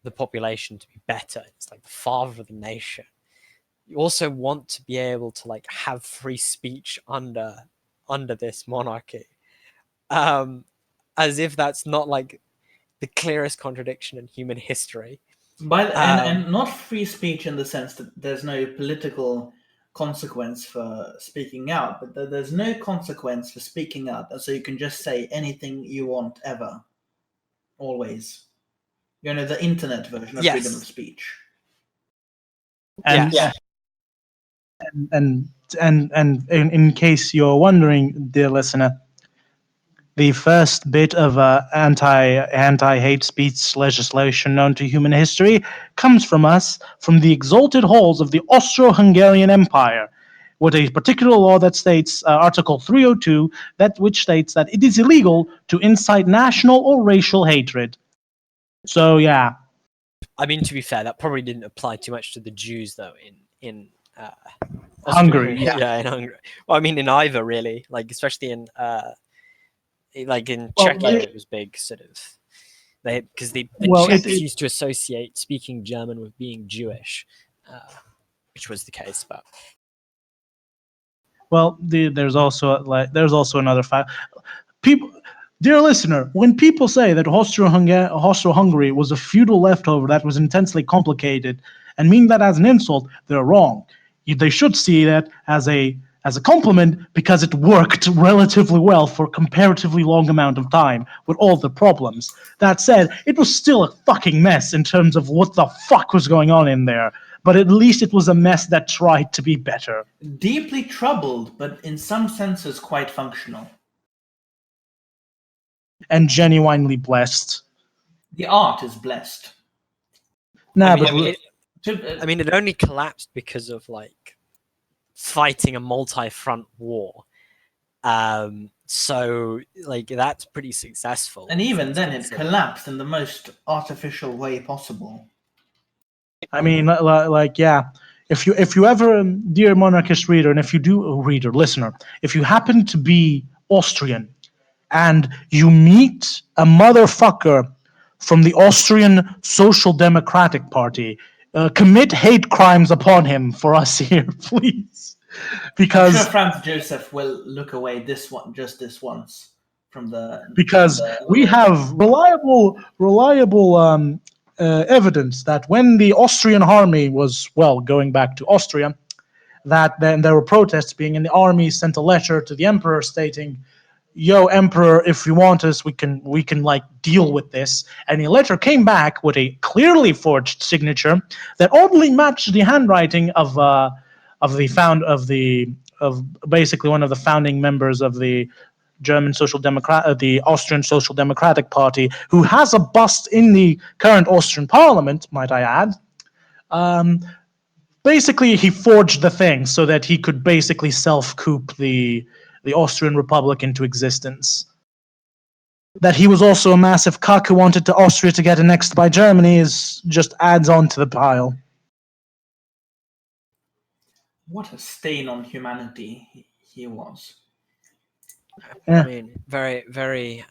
the population to be better. It's like the father of the nation. You also want to be able to like have free speech under this monarchy, as if that's not like the clearest contradiction in human history. And not free speech in the sense that there's no political consequence for speaking out, but there's no consequence for speaking out, so you can just say anything you want ever, always. The internet version of freedom of speech. And and in case you're wondering, dear listener, the first bit of anti-hate speech legislation known to human history comes from the exalted halls of the Austro-Hungarian Empire, with a particular law that states, Article 302, which states that it is illegal to incite national or racial hatred. So yeah. I mean, to be fair, that probably didn't apply too much to the Jews, though, in Hungary, Austria. Yeah, in Hungary. Well, I mean, in either really, like especially in Czechia, it was big, sort of. Because the Czechs used to associate speaking German with being Jewish, which was the case, but. Well, there's also another fact. People, dear listener, when people say that Austro-Hungary was a feudal leftover that was intensely complicated and mean that as an insult, they're wrong. They should see that as a compliment because it worked relatively well for a comparatively long amount of time with all the problems. That said, it was still a fucking mess in terms of what the fuck was going on in there. But at least it was a mess that tried to be better. Deeply troubled, but in some senses quite functional. And genuinely blessed. The art is blessed. Nah, I mean, it only collapsed because of like fighting a multi-front war. So like that's pretty successful. And even then, it collapsed in the most artificial way possible. I mean, like, yeah. If you ever, dear monarchist reader, and if you do, listener, if you happen to be Austrian and you meet a motherfucker from the Austrian Social Democratic Party, commit hate crimes upon him for us here, please. Because I'm sure Franz Joseph will look away this once from the. Because we have reliable evidence that when the Austrian army was, going back to Austria, that then there were protests being, and the army sent a letter to the emperor stating, "Yo, emperor, if you want us, we can like deal with this." And the letter came back with a clearly forged signature that oddly matched the handwriting of basically one of the founding members of the the Austrian Social Democratic Party, who has a bust in the current Austrian Parliament, might I add. Basically, he forged the thing so that he could basically self-coup the Austrian Republic into existence. That he was also a massive cuck who wanted Austria to get annexed by Germany just adds on to the pile. What a stain on humanity he was. Yeah. I mean, very, very,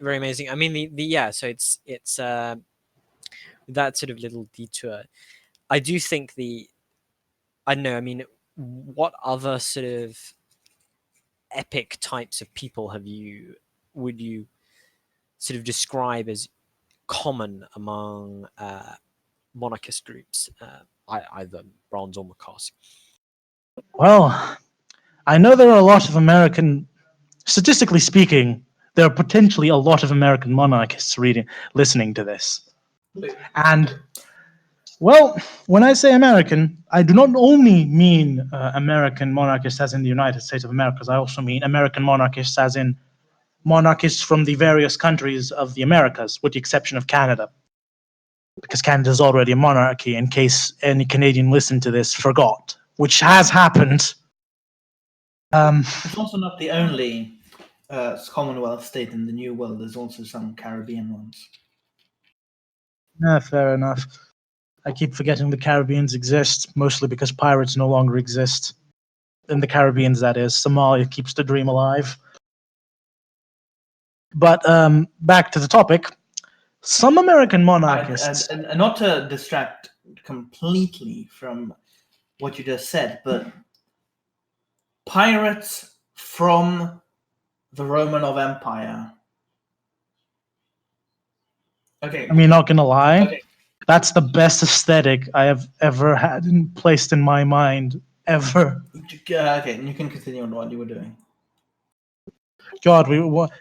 very amazing. I mean, so it's that sort of little detour. I do think I don't know. I mean, what other sort of epic types of people would you sort of describe as common among monarchist groups, either Bronze or Mkoqsc? Well, I know there are a lot of statistically speaking, there are potentially a lot of American monarchists listening to this. And, well, when I say American, I do not only mean American monarchists as in the United States of America, I also mean American monarchists as in monarchists from the various countries of the Americas, with the exception of Canada. Because Canada is already a monarchy, in case any Canadian listened to this forgot, which has happened. It's also not the only Commonwealth state in the New World. There's also some Caribbean ones. Fair enough. I keep forgetting the Caribbeans exist, mostly because pirates no longer exist. In the Caribbean, that is. Somalia keeps the dream alive. But back to the topic. Some American monarchists... And not to distract completely from what you just said, but pirates from the Roman Empire. Okay. I mean, not gonna lie. Okay. That's the best aesthetic I have ever had placed in my mind, ever. Okay, you can continue on what you were doing. God,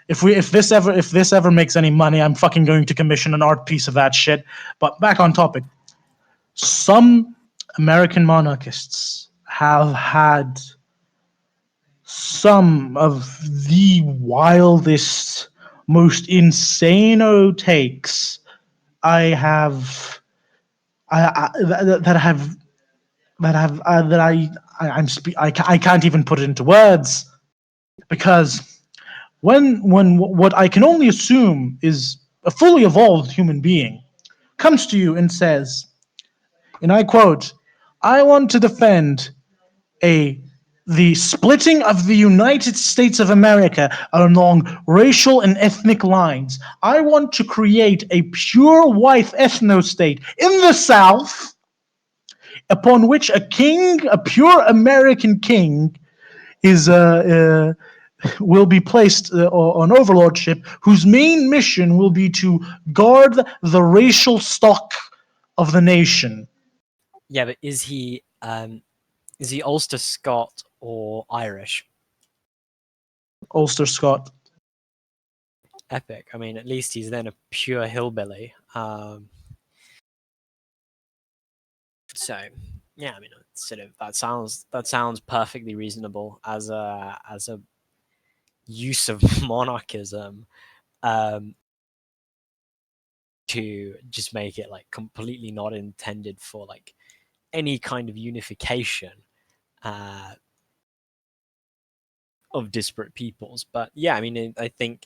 if this ever makes any money, I'm fucking going to commission an art piece of that shit. But back on topic. Some American monarchists have had some of the wildest, most insane takes I can't even put it into words, because when what I can only assume is a fully evolved human being comes to you and says, and I quote, I want to defend the splitting of the United States of America along racial and ethnic lines. I want to create a pure white ethno-state in the South, upon which a king, a pure American king, is will be placed on overlordship, whose main mission will be to guard the racial stock of the nation. Yeah, but is he Ulster Scot or Irish? Ulster Scot. Epic. I mean, at least he's then a pure hillbilly. So yeah, I mean, sort of that sounds perfectly reasonable as a use of monarchism, to just make it like completely not intended for like any kind of unification of disparate peoples. But yeah, I mean, I think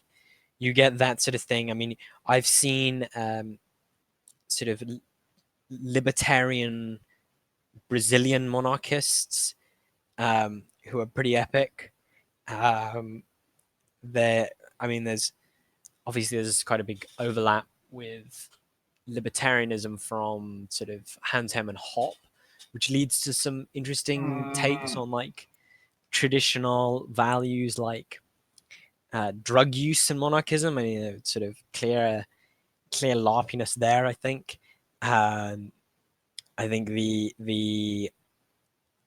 you get that sort of thing. I mean, I've seen sort of libertarian Brazilian monarchists who are pretty epic. There's quite a big overlap with libertarianism from sort of Hantem and Hop, which leads to some interesting takes on like traditional values like drug use and monarchism. I mean, sort of clear larpiness there. I think. I think the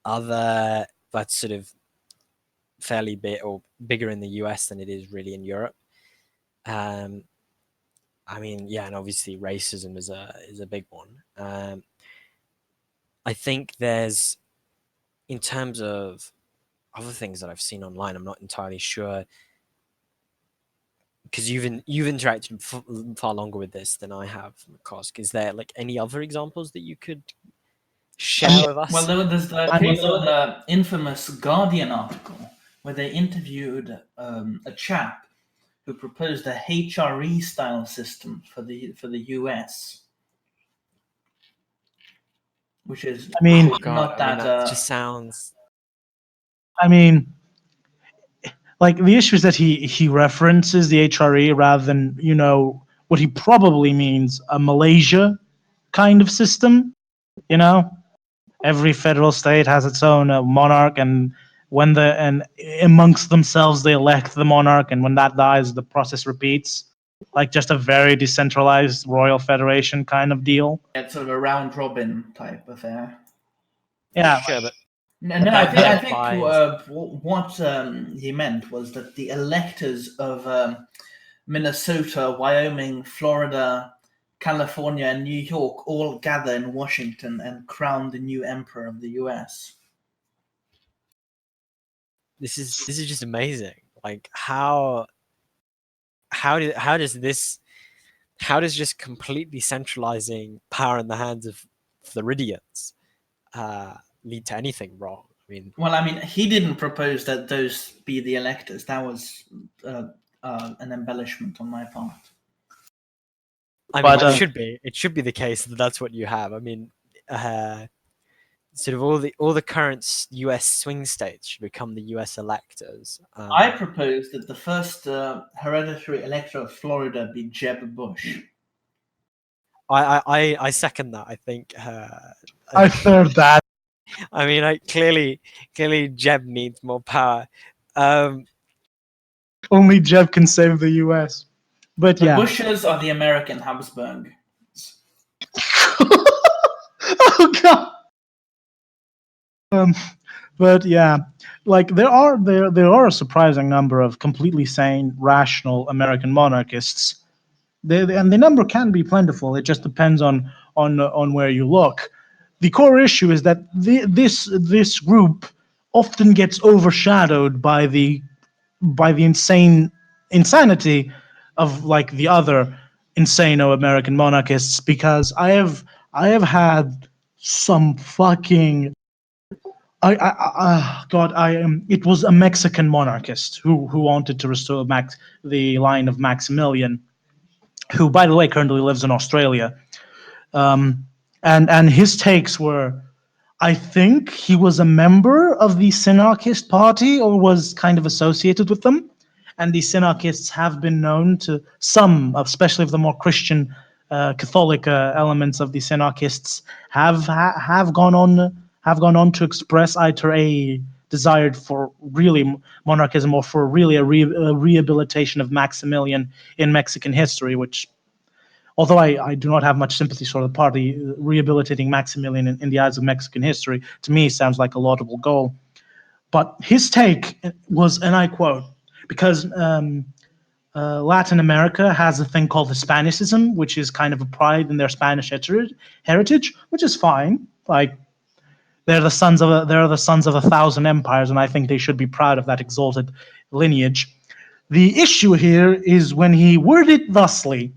other that's sort of fairly big or bigger in the US than it is really in Europe. I mean, yeah, and obviously racism is a big one. I think there's, in terms of other things that I've seen online, I'm not entirely sure, because you've interacted far longer with this than I have, Mkoqsc. Is there like any other examples that you could share with us? Well, there's the case of the infamous Guardian article where they interviewed a chap who proposed a HRE style system for the US, which is that just sounds. I mean, like the issue is that he references the HRE rather than what he probably means, a Malaysia kind of system. Every federal state has its own monarch, and amongst themselves they elect the monarch, and when that dies, the process repeats. Like just a very decentralized royal federation kind of deal. It's sort of a round robin type affair. Yeah. Sure, but I think what he meant was that the electors of Minnesota, Wyoming, Florida, California, and New York all gather in Washington and crown the new emperor of the US. This is just amazing. Like how does just completely centralizing power in the hands of Floridians lead to anything wrong? I mean, he didn't propose that those be the electors. That was an embellishment on my part. It should be the case that that's what you have. I mean, sort of all the current U.S. swing states should become the U.S. electors. I propose that the first hereditary elector of Florida be Jeb Bush. I second that. I think. I third that. I mean, clearly Jeb needs more power. Only Jeb can save the U.S. But the Bushes are the American Habsburg. Oh God. But yeah, like there are a surprising number of completely sane, rational American monarchists. And the number can be plentiful. It just depends on where you look. The core issue is that this group often gets overshadowed by the insanity of like the other insano American monarchists, because I have had some fucking it was a Mexican monarchist who wanted to restore the line of Maximilian, who, by the way, currently lives in Australia. And his takes were, I think he was a member of the Synarchist party or was kind of associated with them. And the Synarchists have been known to some, especially of the more Christian, Catholic elements of the Synarchists, have gone on to express either a desire for really monarchism or for really a rehabilitation of Maximilian in Mexican history, which, although I do not have much sympathy for the party, rehabilitating Maximilian in the eyes of Mexican history, to me, sounds like a laudable goal. But his take was, and I quote, because Latin America has a thing called Hispanicism, which is kind of a pride in their Spanish heritage, which is fine. Like, they're the sons of a thousand empires, and I think they should be proud of that exalted lineage. The issue here is when he worded it thusly: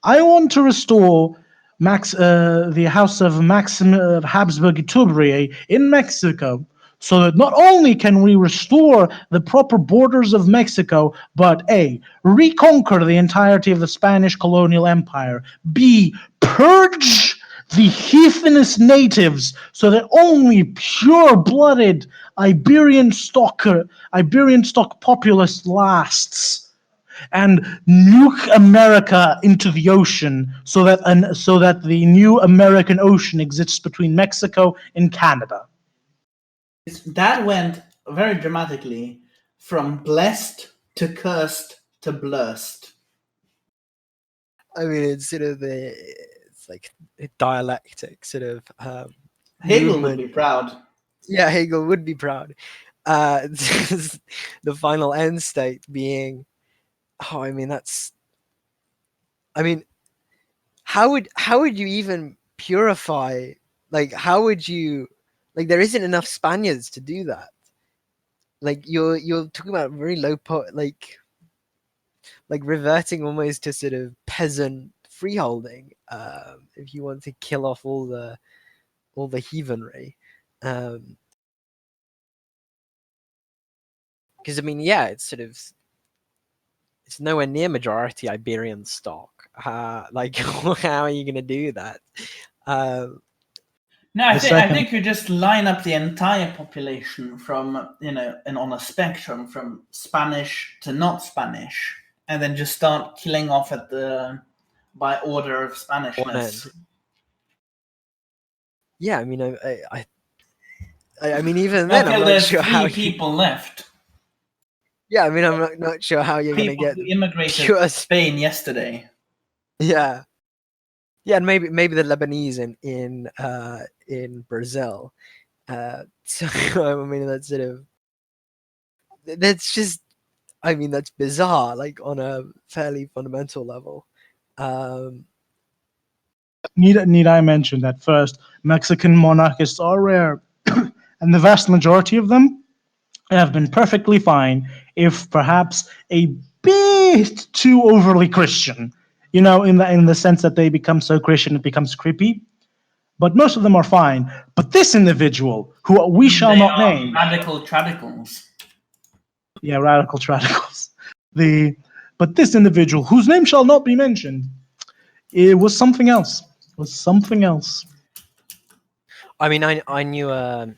I want to restore the house of Maxim of Habsburg-Iturbide in Mexico, so that not only can we restore the proper borders of Mexico, but A, reconquer the entirety of the Spanish colonial empire, B, purge the heathenous natives so that only pure-blooded Iberian stock populace lasts, and nuke America into the ocean so that the new American ocean exists between Mexico and Canada. That went very dramatically from blessed to cursed to blessed. I mean, it's sort of it's like a dialectic sort of Hegel movement. would be proud. Yeah, Hegel would be proud. The final end state being, oh, I mean, how would you even purify? Like, how would you? Like, there isn't enough Spaniards to do that. Like, you're talking about very low like reverting almost to sort of peasant freeholding. If you want to kill off all the heathenry. Because I mean, yeah, it's nowhere near majority Iberian stock. Like, how are you going to do that? No, I think you just line up the entire population from, and on a spectrum from Spanish to not Spanish, and then just start killing off by order of Spanishness. Yeah, I mean, I mean, even then, I'm not sure how people left. Yeah, I mean, I'm not sure how you're going to get who immigrated to Spain yesterday. Yeah, yeah, and maybe the Lebanese in Brazil. So I mean, that's sort of just, I mean, that's bizarre, like on a fairly fundamental level. Need I mention that first, Mexican monarchists are rare, and the vast majority of them have been perfectly fine, if perhaps a bit too overly Christian. In the sense that they become so Christian it becomes creepy. But most of them are fine. But this individual, who we shall not name, radical radicals. Yeah, radical radicals. But this individual, whose name shall not be mentioned, it was something else. I mean, I knew a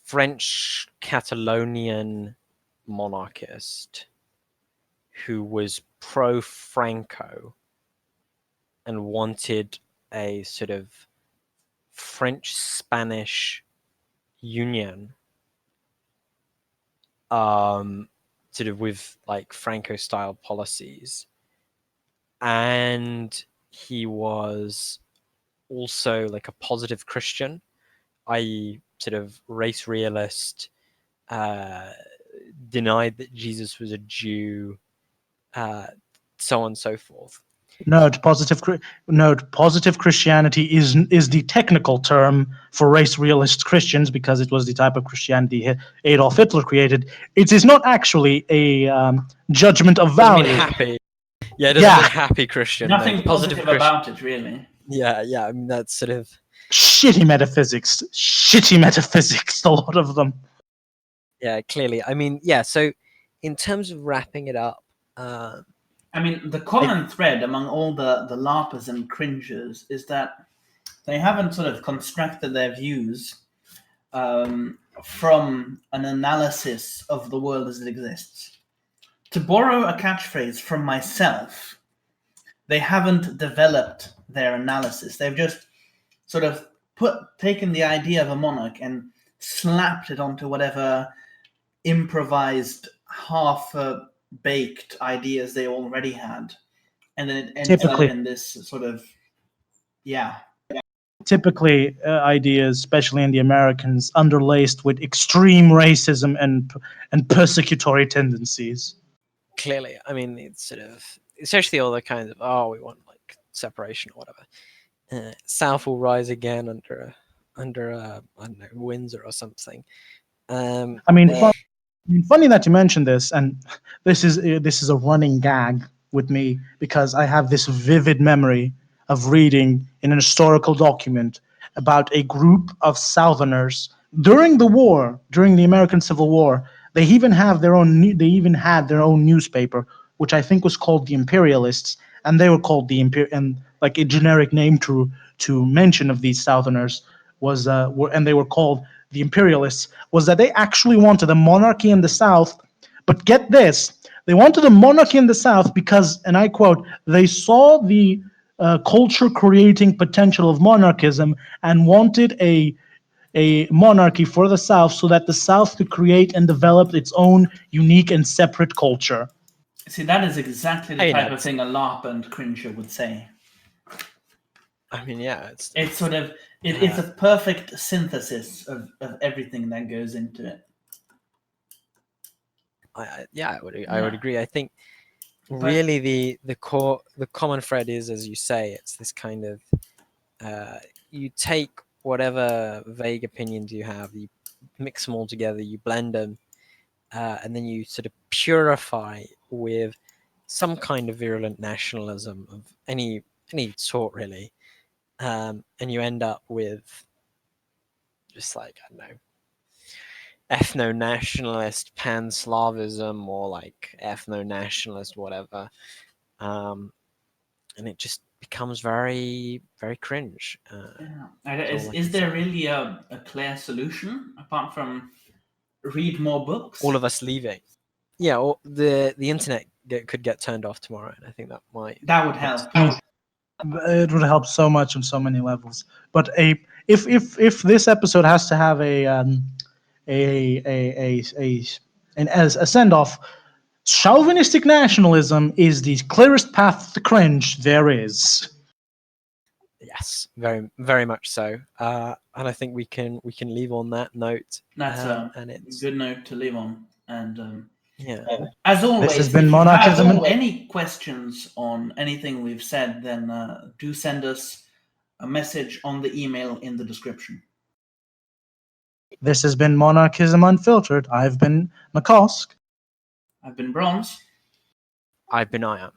French Catalonian monarchist who was pro-Franco and wanted a sort of French-Spanish union, sort of with like Franco-style policies, and he was also like a positive Christian, i.e. sort of race realist, denied that Jesus was a Jew, so on and so forth. Note, positive Christianity is the technical term for race realist Christians, because it was the type of Christianity Adolf Hitler created. It is not actually a judgment of value. Doesn't mean happy. Yeah, it doesn't mean happy Christian. Nothing positive about it, really. Yeah, I mean, that's sort of shitty metaphysics, a lot of them. Yeah, clearly. I mean, yeah, so in terms of wrapping it up, I mean, the common thread among all the Larpers and Cringers is that they haven't sort of constructed their views from an analysis of the world as it exists. To borrow a catchphrase from myself, they haven't developed their analysis. They've just sort of taken the idea of a monarch and slapped it onto whatever improvised, half-baked ideas they already had. And then it ends up in this sort of, typically ideas, especially in the Americans, underlaced with extreme racism and persecutory tendencies. Clearly, I mean, it's sort of, especially all the kinds of, we want like separation or whatever. South will rise again under I don't know, Windsor or something. I mean, funny that you mentioned this, and this is a running gag with me because I have this vivid memory of reading in an historical document about a group of Southerners during the American Civil War. They even had their own newspaper, which I think was called the Imperialists, and they were called the and like a generic name to mention of these Southerners was and they were called the Imperialists, was that they actually wanted a monarchy in the South. But get this, they wanted a monarchy in the South because, and I quote, they saw the culture creating potential of monarchism and wanted a monarchy for the South so that the South could create and develop its own unique and separate culture. See, that is exactly the type of thing a Larp and Cringer would say. I mean, yeah, it's sort of it's a perfect synthesis of everything that goes into it. I would agree. I think really the common thread is, as you say, it's this kind of you take whatever vague opinions you have, you mix them all together, you blend them, and then you sort of purify with some kind of virulent nationalism of any sort, really. And you end up with just like, I don't know, ethno-nationalist pan-Slavism or like ethno-nationalist whatever. And it just becomes very, very cringe. Is there really a clear solution apart from read more books? All of us leaving. Yeah, or the internet could get turned off tomorrow, and I think that would help. It would help so much on so many levels. But if this episode has to have a send off, chauvinistic nationalism is the clearest path to cringe there is. Yes, very, very much so. And I think we can leave on that note. That's a good note to leave on. And yeah, as always, this has been if Monarchism. you have any questions on anything we've said, then do send us a message on the email in the description. This has been Monarchism Unfiltered. I've been Mkoqsc. I've been Bronze. I've been Iam.